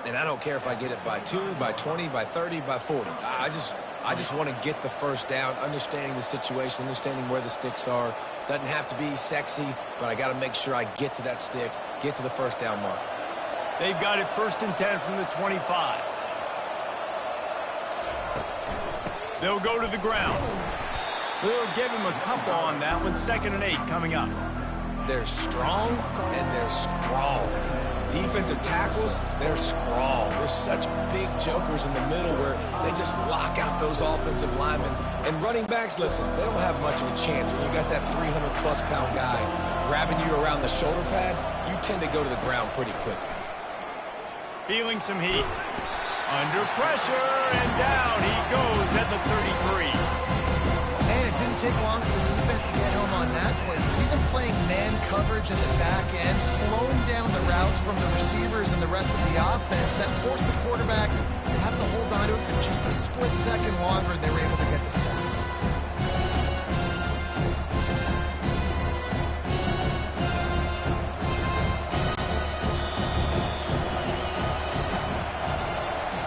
And I don't care if I get it by 2, by 20, by 30, by 40. I just want to get the 1st down, understanding the situation, understanding where the sticks are. Doesn't have to be sexy, but I got to make sure I get to that stick, get to the 1st down mark. They've got it 1st and 10 from the 25. They'll go to the ground. We'll give him a couple on that one. 2nd and 8 coming up. They're strong and they're strong. Defensive tackles, they're strong. There's such big jokers in the middle where they just lock out those offensive linemen. And running backs, listen, they don't have much of a chance. When you got that 300-plus pound guy grabbing you around the shoulder pad, you tend to go to the ground pretty quickly. Feeling some heat. Under pressure, and down he goes at the 33. And it didn't take long for the defense to get home on that play. You see them playing man coverage at the back end, slowing down the routes from the receivers and the rest of the offense. That forced the quarterback to have to hold on to it for just a split second longer, and they were able to get the sack.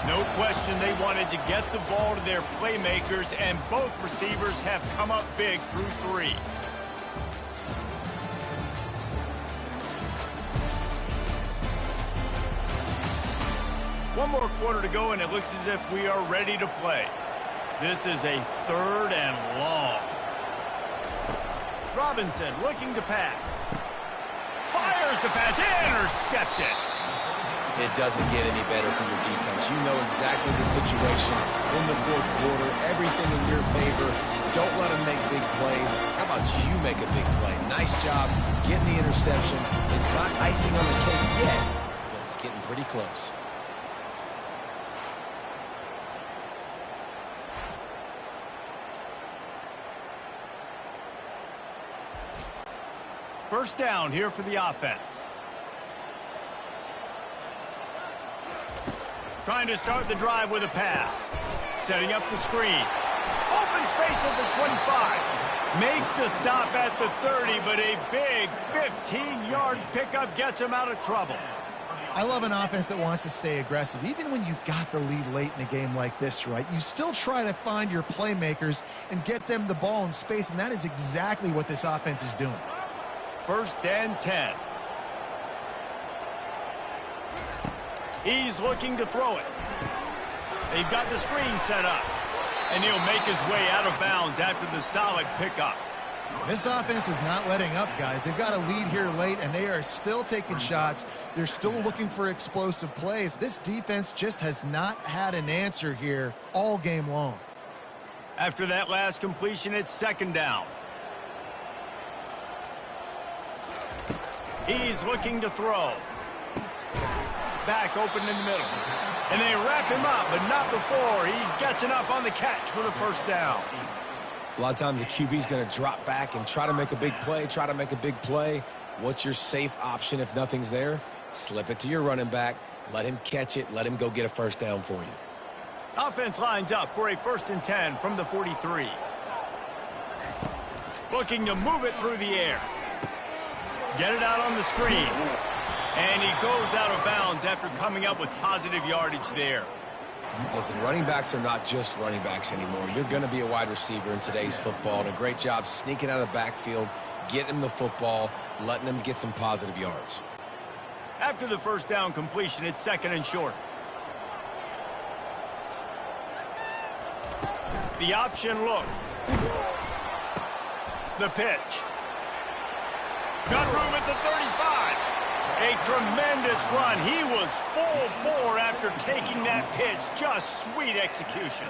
No question they wanted to get the ball to their playmakers, and both receivers have come up big through 3. One more quarter to go, and it looks as if we are ready to play. This is a 3rd and long. Robinson looking to pass. Fires the pass, intercepted. It doesn't get any better for your defense. You know exactly the situation in the 4th quarter. Everything in your favor. Don't let them make big plays. How about you make a big play? Nice job getting the interception. It's not icing on the cake yet, but it's getting pretty close. First down here for the offense. Trying to start the drive with a pass. Setting up the screen. Open space at the 25. Makes the stop at the 30, but a big 15-yard pickup gets him out of trouble. I love an offense that wants to stay aggressive. Even when you've got the lead late in a game like this, right? You still try to find your playmakers and get them the ball in space, and that is exactly what this offense is doing. First and 10. He's looking to throw it. They've got the screen set up. And he'll make his way out of bounds after the solid pickup. This offense is not letting up, guys. They've got a lead here late, and they are still taking shots. They're still looking for explosive plays. This defense just has not had an answer here all game long. After that last completion, it's 2nd down. He's looking to throw. Back open in the middle. And they wrap him up, but not before he gets enough on the catch for the first down. A lot of times the QB's going to drop back and try to make a big play, What's your safe option if nothing's there? Slip it to your running back. Let him catch it. Let him go get a first down for you. Offense lines up for a 1st and 10 from the 43. Looking to move it through the air. Get it out on the screen. And he goes out of bounds after coming up with positive yardage there. Listen, running backs are not just running backs anymore. You're going to be a wide receiver in today's football. And a great job sneaking out of the backfield, getting him the football, letting him get some positive yards. After the first down completion, it's 2nd and short. The option look. The pitch. Got room at the 35. A tremendous run. He was full bore after taking that pitch. Just sweet execution.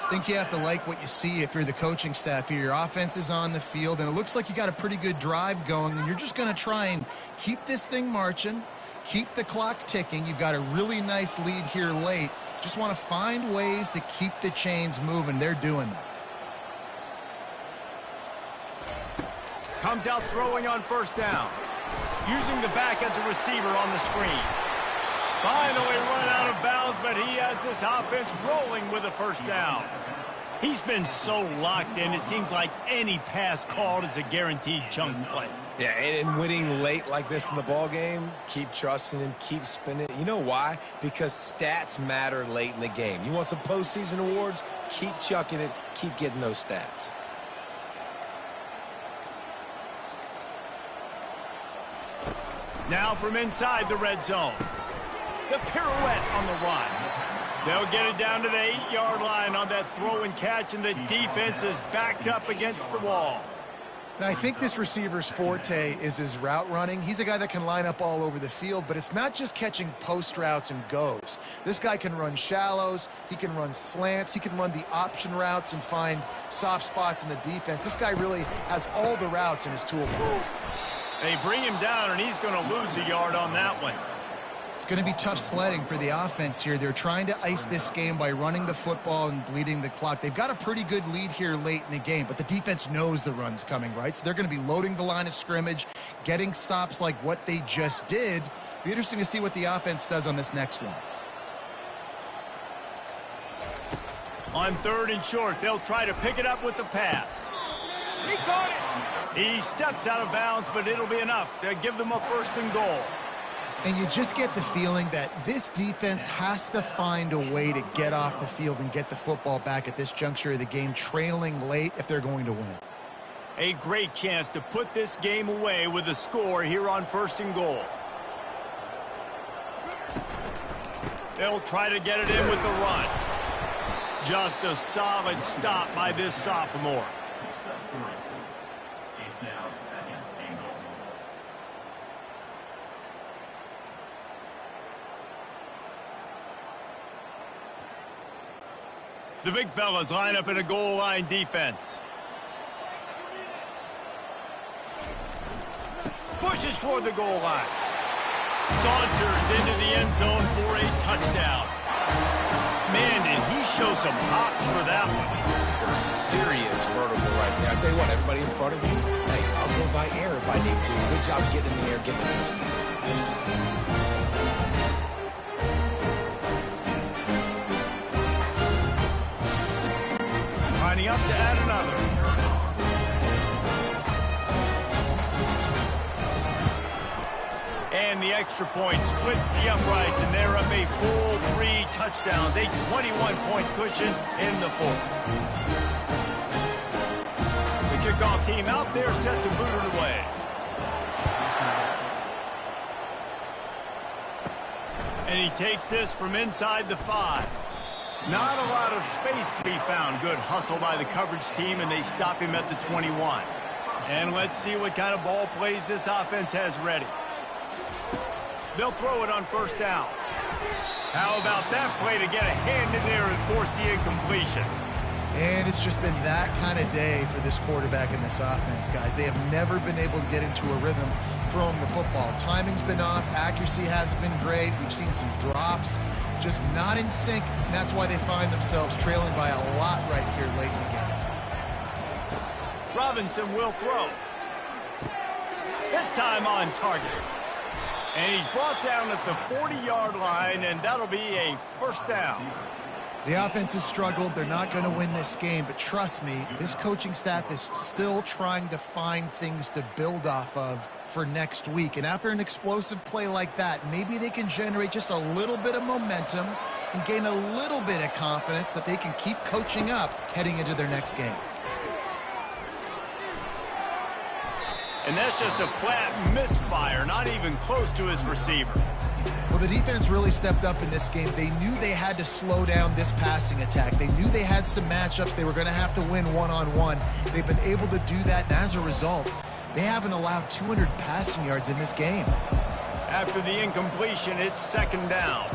I think you have to like what you see if you're the coaching staff here. Your offense is on the field, and it looks like you got a pretty good drive going, and you're just going to try and keep this thing marching, keep the clock ticking. You've got a really nice lead here late. Just want to find ways to keep the chains moving. They're doing that. Comes out throwing on first down. Using the back as a receiver on the screen. Finally run out of bounds, but he has this offense rolling with a first down. He's been so locked in, it seems like any pass called is a guaranteed chunk play. Yeah, and winning late like this in the ball game, keep trusting him, keep spinning. You know why? Because stats matter late in the game. You want some postseason awards? Keep chucking it, keep getting those stats. Now from inside the red zone. The pirouette on the run. They'll get it down to the 8-yard line on that throw and catch, and the defense is backed up against the wall. And I think this receiver's forte is his route running. He's a guy that can line up all over the field, but it's not just catching post routes and goes. This guy can run shallows, he can run slants, he can run the option routes and find soft spots in the defense. This guy really has all the routes in his toolbox. They bring him down, and he's going to lose a yard on that one. It's going to be tough sledding for the offense here. They're trying to ice this game by running the football and bleeding the clock. They've got a pretty good lead here late in the game, but the defense knows the run's coming, right? So they're going to be loading the line of scrimmage, getting stops like what they just did. Be interesting to see what the offense does on this next one. On 3rd and short, they'll try to pick it up with the pass. He caught it. He steps out of bounds, but it'll be enough to give them a 1st and goal. And you just get the feeling that this defense has to find a way to get off the field and get the football back at this juncture of the game, trailing late if they're going to win. A great chance to put this game away with a score here on 1st and goal. They'll try to get it in with the run. Just a solid stop by this sophomore. The big fellas line up in a goal line defense. Pushes for the goal line. Saunters into the end zone for a touchdown. Man, did he show some hops for that one. Some serious vertical right there. I'll tell you what, everybody in front of you, hey, I'll go by air if I need to. Good job getting in the air, getting the touchdown. Lining up to add another. And the extra point splits the uprights, and they're up a full 3 touchdowns, a 21-point cushion in the 4th. The kickoff team out there set to boot it away. And he takes this from inside the 5. Not a lot of space to be found. Good hustle by the coverage team, and they stop him at the 21. And let's see what kind of ball plays this offense has ready. They'll throw it on 1st down. How about that play to get a hand in there and force the incompletion? And it's just been that kind of day for this quarterback and this offense, guys. They have never been able to get into a rhythm throwing the football. Timing's been off. Accuracy hasn't been great. We've seen some drops. Just not in sync, and that's why they find themselves trailing by a lot right here late in the game. Robinson will throw. This time on target. And he's brought down at the 40-yard line, and that'll be a 1st down. The offense has struggled. They're not going to win this game, but trust me, this coaching staff is still trying to find things to build off of for next week. And after an explosive play like that, maybe they can generate just a little bit of momentum and gain a little bit of confidence that they can keep coaching up heading into their next game. And that's just a flat misfire, not even close to his receiver. Well, the defense really stepped up in this game. They knew they had to slow down this passing attack. They knew they had some matchups they were going to have to win one-on-one. They've been able to do that, and as a result, they haven't allowed 200 passing yards in this game. After the incompletion, it's 2nd down.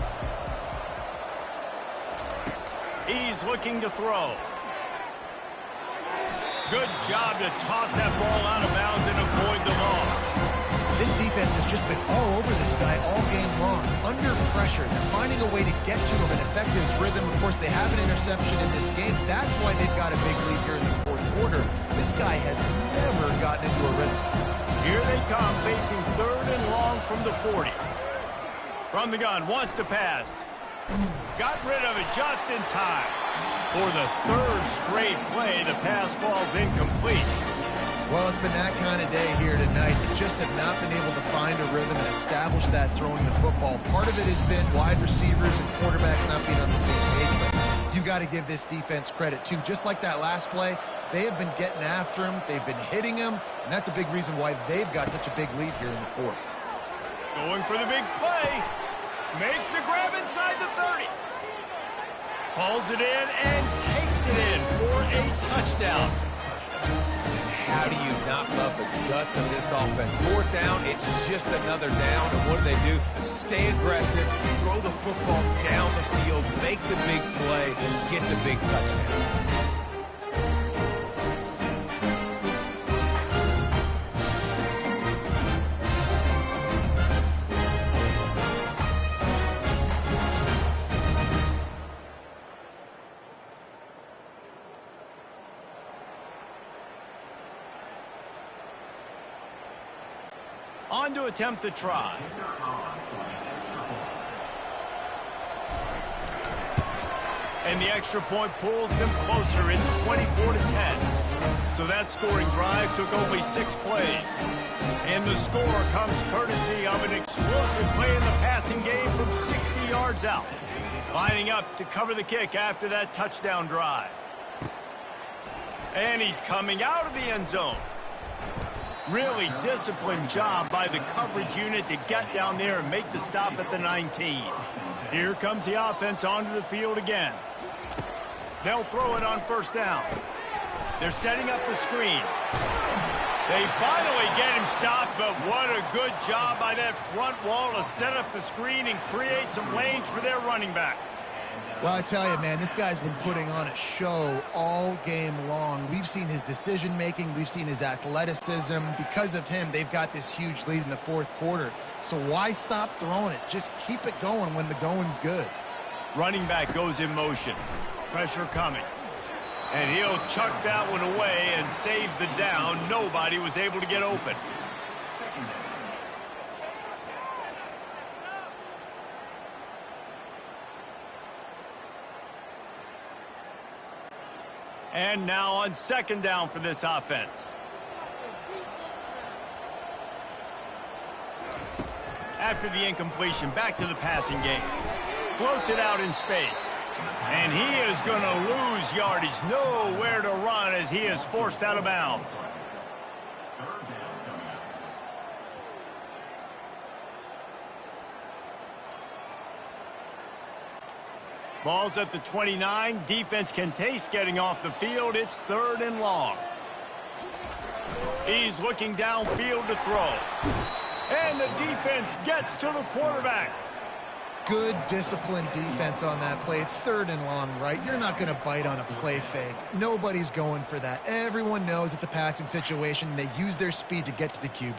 He's looking to throw. Good job to toss that ball out of bounds and avoid the loss. This defense has just been all over this guy all game long. Under pressure, they're finding a way to get to him and affect his rhythm. Of course, they have an interception in this game. That's why they've got a big lead here in the 4th quarter. This guy has never gotten into a rhythm. Here they come, facing 3rd and long from the 40. From the gun, wants to pass. Got rid of it just in time. For the 3rd straight play, the pass falls incomplete. Well, it's been that kind of day here tonight. They just have not been able to find a rhythm and establish that throwing the football. Part of it has been wide receivers and quarterbacks not being on the same page, but you got to give this defense credit, too. Just like that last play, they have been getting after him. They've been hitting him, and that's a big reason why they've got such a big lead here in the 4th. Going for the big play. Makes the grab inside the 30. Pulls it in and takes it in for a touchdown. how do you not love the guts of this offense? Fourth down, it's just another down. And what do? Stay aggressive, throw the football down the field, make the big play, get the big touchdown. On to attempt the try. And the extra point pulls them closer. It's 24-10. So that scoring drive took only 6 plays. And the score comes courtesy of an explosive play in the passing game from 60 yards out. Lining up to cover the kick after that touchdown drive. And he's coming out of the end zone. Really disciplined job by the coverage unit to get down there and make the stop at the 19. Here comes the offense onto the field again. They'll throw it on first down. They're setting up the screen. They finally get him stopped, but what a good job by that front wall to set up the screen and create some lanes for their running back. Well, I tell you, man, this guy's been putting on a show all game long. We've seen his decision-making. We've seen his athleticism. Because of him, they've got this huge lead in the fourth quarter. So why stop throwing it? Just keep it going when the going's good. Running back goes in motion. Pressure coming. And he'll chuck that one away and save the down. Nobody was able to get open. And now on second down for this offense. After the incompletion, back to the passing game. Floats it out in space. And he is going to lose yardage. Nowhere to run as he is forced out of bounds. Ball's at the 29. Defense can taste getting off the field. It's 3rd and long. He's looking downfield to throw. And the defense gets to the quarterback. Good disciplined defense on that play. It's 3rd and long, right? You're not going to bite on a play fake. Nobody's going for that. Everyone knows it's a passing situation. They use their speed to get to the QB.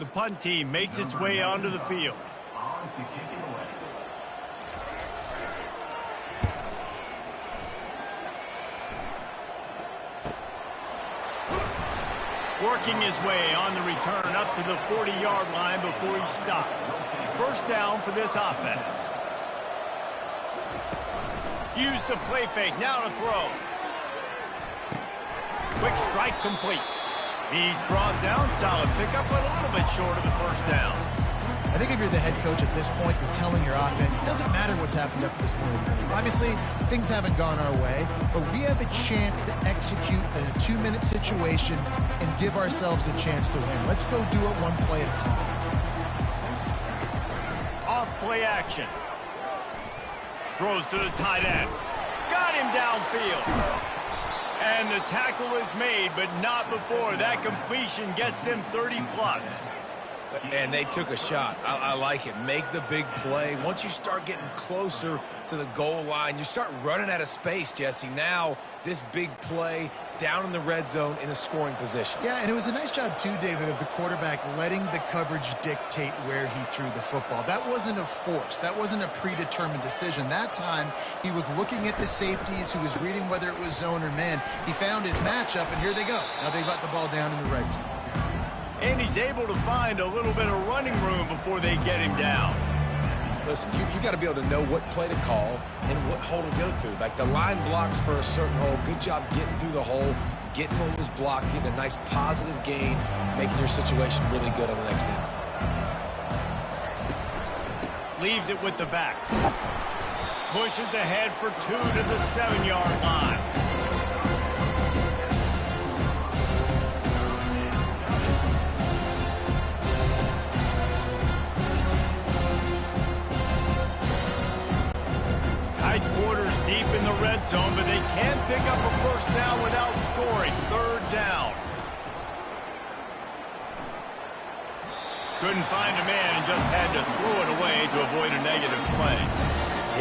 The punt team makes its way onto the field. Working his way on the return up to the 40-yard line before he stopped. First down for this offense. Use the play fake, now to throw. Quick strike complete. He's brought down, solid pickup, but a little bit short of the first down. I think if you're the head coach at this point, you're telling your offense, it doesn't matter what's happened up to this point. Obviously, things haven't gone our way, but we have a chance to execute in a 2-minute situation and give ourselves a chance to win. Let's go do it one play at a time. Off play action. Throws to the tight end. Got him downfield. And the tackle is made, but not before that completion gets them 30-plus. And they took a shot. I like it. Make the big play. Once you start getting closer to the goal line, you start running out of space, Jesse. Now, this big play down in the red zone in a scoring position. Yeah, and it was a nice job, too, David, of the quarterback letting the coverage dictate where he threw the football. That wasn't a force. That wasn't a predetermined decision. That time, he was looking at the safeties, he was reading whether it was zone or man. He found his matchup, and here they go. Now they've got the ball down in the red zone. And he's able to find a little bit of running room before they get him down. Listen, you got to be able to know what play to call and what hole to go through. Like the line blocks for a certain hole. Good job getting through the hole, getting what was blocked, getting a nice positive gain, making your situation really good on the next down. Leaves it with the back. Pushes ahead for 2 to the 7-yard line. pick up a first down without scoring. Third down. Couldn't find a man and just had to throw it away to avoid a negative play.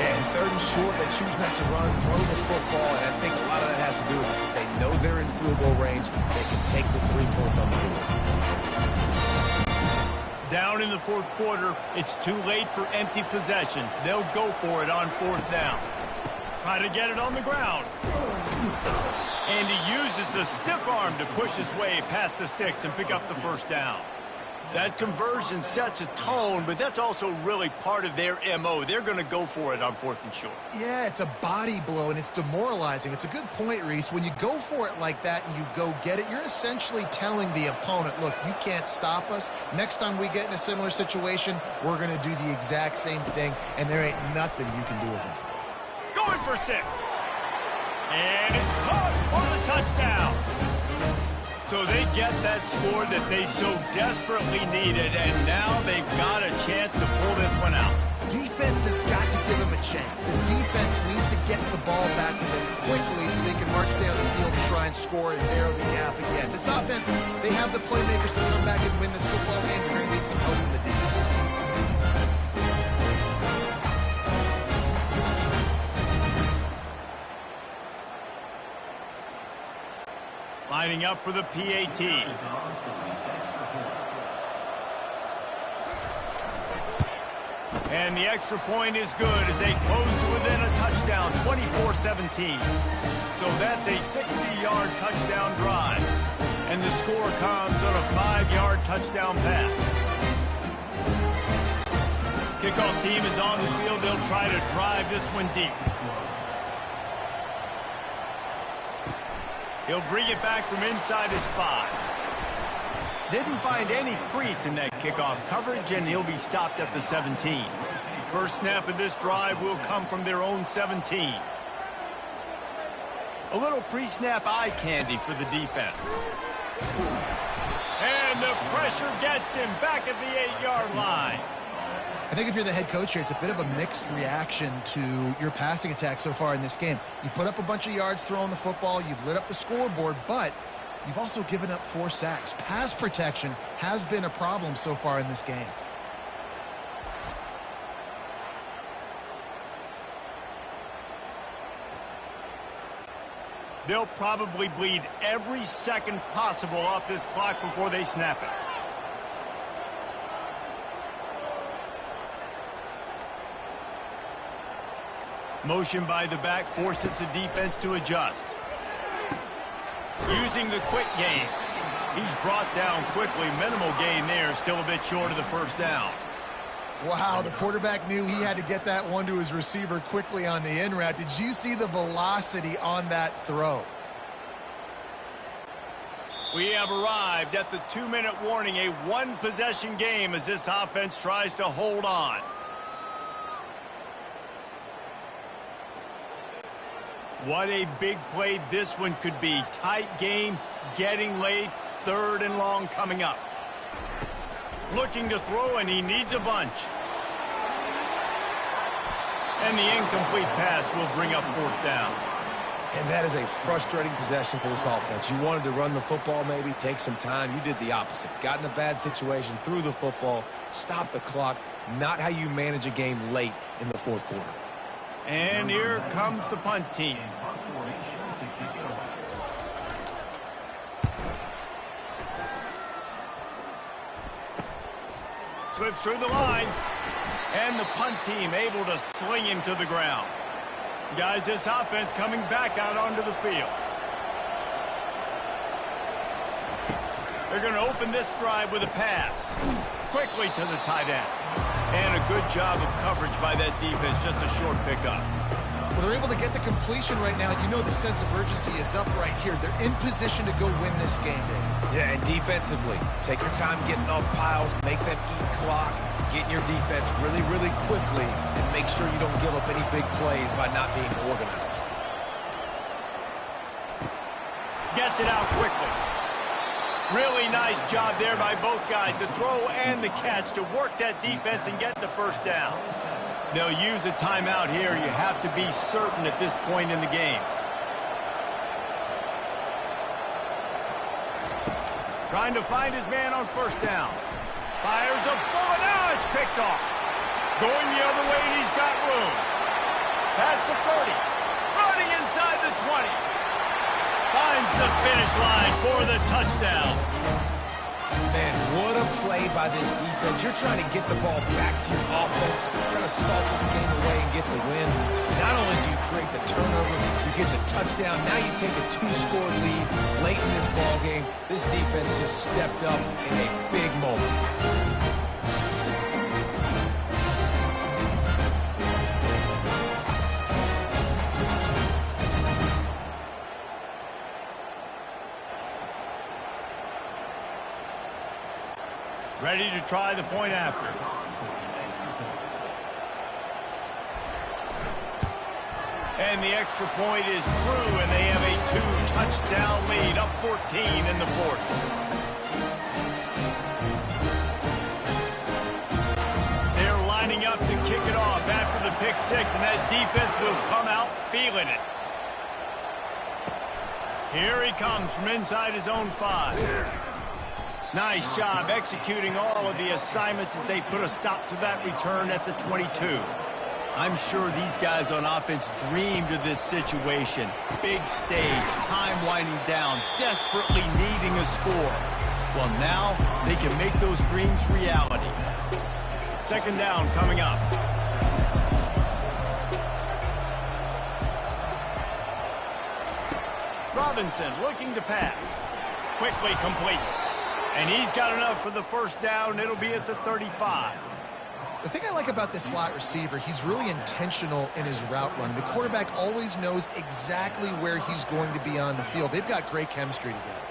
Yeah, and third and short, they choose not to run, throw the football, and I think a lot of that has to do with they know they're in field goal range. They can take the 3 points on the board. Down in the fourth quarter, it's too late for empty possessions. They'll go for it on fourth down. Try to get it on the ground. And he uses the stiff arm to push his way past the sticks and pick up the first down. That conversion sets a tone, but that's also really part of their MO. They're going to go for it on fourth and short. Yeah, it's a body blow, and it's demoralizing. It's a good point, Reese. When you go for it like that and you go get it, you're essentially telling the opponent, look, you can't stop us. Next time we get in a similar situation, we're going to do the exact same thing, and there ain't nothing you can do about it. Going for 6. And it's caught for the touchdown. So they get that score that they so desperately needed, and now they've got a chance to pull this one out. Defense has got to give them a chance. The defense needs to get the ball back to them quickly so they can march down the field and try and score and narrow the gap again. This offense, they have the playmakers to come back and win this football game. They're going to need some help from the defense. Lining up for the PAT. And the extra point is good as they close to within a touchdown, 24-17. So that's a 60-yard touchdown drive. And the score comes on a 5-yard touchdown pass. Kickoff team is on the field. They'll try to drive this one deep. He'll bring it back from inside his 5. Didn't find any crease in that kickoff coverage, and he'll be stopped at the 17. First snap of this drive will come from their own 17. A little pre-snap eye candy for the defense. And the pressure gets him back at the 8-yard line. I think if you're the head coach here, it's a bit of a mixed reaction to your passing attack so far in this game. You've put up a bunch of yards throwing the football. You've lit up the scoreboard, but you've also given up 4 sacks. Pass protection has been a problem so far in this game. They'll probably bleed every second possible off this clock before they snap it. Motion by the back forces the defense to adjust. Using the quick game. He's brought down quickly. Minimal gain there. Still a bit short of the first down. Wow, the quarterback knew he had to get that one to his receiver quickly on the in route. Did you see the velocity on that throw? We have arrived at the 2-minute warning. A one-possession game as this offense tries to hold on. What a big play this one could be. Tight game, getting late, 3rd and long coming up. Looking to throw, and he needs a bunch. And the incomplete pass will bring up 4th down. And that is a frustrating possession for this offense. You wanted to run the football, maybe take some time. You did the opposite. Got in a bad situation, threw the football, stopped the clock. Not how you manage a game late in the 4th quarter. And here comes the punt team. Slips through the line. And the punt team able to sling him to the ground. Guys, this offense coming back out onto the field. They're going to open this drive with a pass. Quickly to the tight end. And a good job of coverage by that defense. Just a short pickup. Well, they're able to get the completion right now. You know the sense of urgency is up right here. They're in position to go win this game, Dave. Yeah, and defensively, take your time getting off piles, make them eat clock, get in your defense really, really quickly, and make sure you don't give up any big plays by not being organized. Gets it out quickly. Really nice job there by both guys to throw and the catch to work that defense and get the first down. They'll use a timeout here. You have to be certain at this point in the game. Trying to find his man on first down. Fires a bullet. Now it's picked off. Going the other way, and he's got room. Past the 30. Running inside the 20. Finds the finish line for the touchdown. Man, what a play by this defense. You're trying to get the ball back to your offense, trying to salt this game away and get the win. Not only do you create the turnover, you get the touchdown. Now you take a 2-score lead late in this ball game. This defense just stepped up in a big moment. Ready to try the point after. And the extra point is through, and they have a 2-touchdown lead, up 14 in the fourth. They're lining up to kick it off after the pick six, and that defense will come out feeling it. Here he comes from inside his own 5. Nice job executing all of the assignments as they put a stop to that return at the 22. I'm sure these guys on offense dreamed of this situation. Big stage, time winding down, desperately needing a score. Well, now they can make those dreams reality. Second down coming up. Robinson looking to pass. Quickly complete. And he's got enough for the first down. It'll be at the 35. The thing I like about this slot receiver, he's really intentional in his route running. The quarterback always knows exactly where he's going to be on the field. They've got great chemistry together.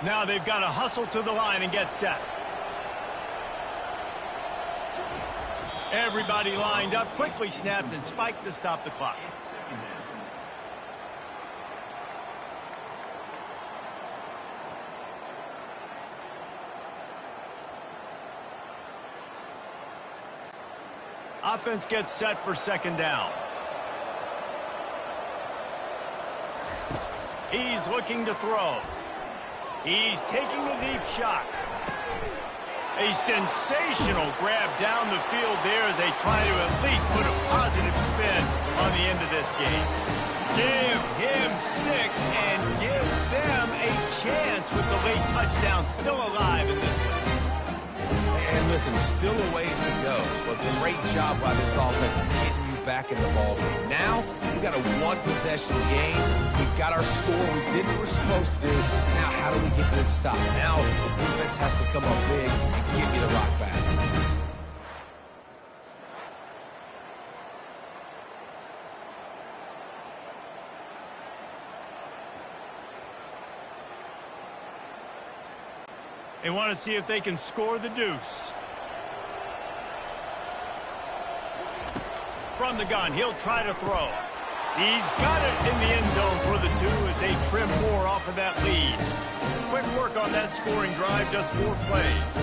Now they've got to hustle to the line and get set. Everybody lined up, quickly snapped and spiked to stop the clock. Offense gets set for second down. He's looking to throw. He's taking a deep shot. A sensational grab down the field there as they try to at least put a positive spin on the end of this game. Give him 6 and give them a chance with the late touchdown still alive in this one. And listen, still a ways to go, but great job by this offense getting you back in the ball game. Now, we got a one-possession game. We got our score. We did what we're supposed to do. Now, how do we get this stopped? Now, the defense has to come up big and give me the rock back. They want to see if they can score the deuce. From the gun, he'll try to throw. He's got it in the end zone for the 2 as they trim more off of that lead. Quick work on that scoring drive, just 4 plays.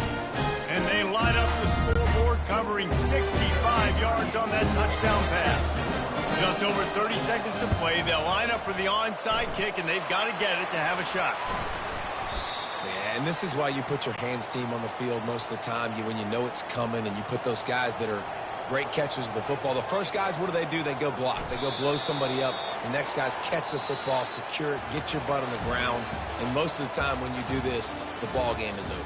And they line up the scoreboard, covering 65 yards on that touchdown pass. Just over 30 seconds to play. They'll line up for the onside kick, and they've got to get it to have a shot. Yeah, and this is why you put your hands team on the field most of the time. When you know it's coming, and you put those guys that are great catchers of the football. The first guys, what do? They go block. They go blow somebody up. The next guys catch the football, secure it, get your butt on the ground. And most of the time when you do this, the ball game is over.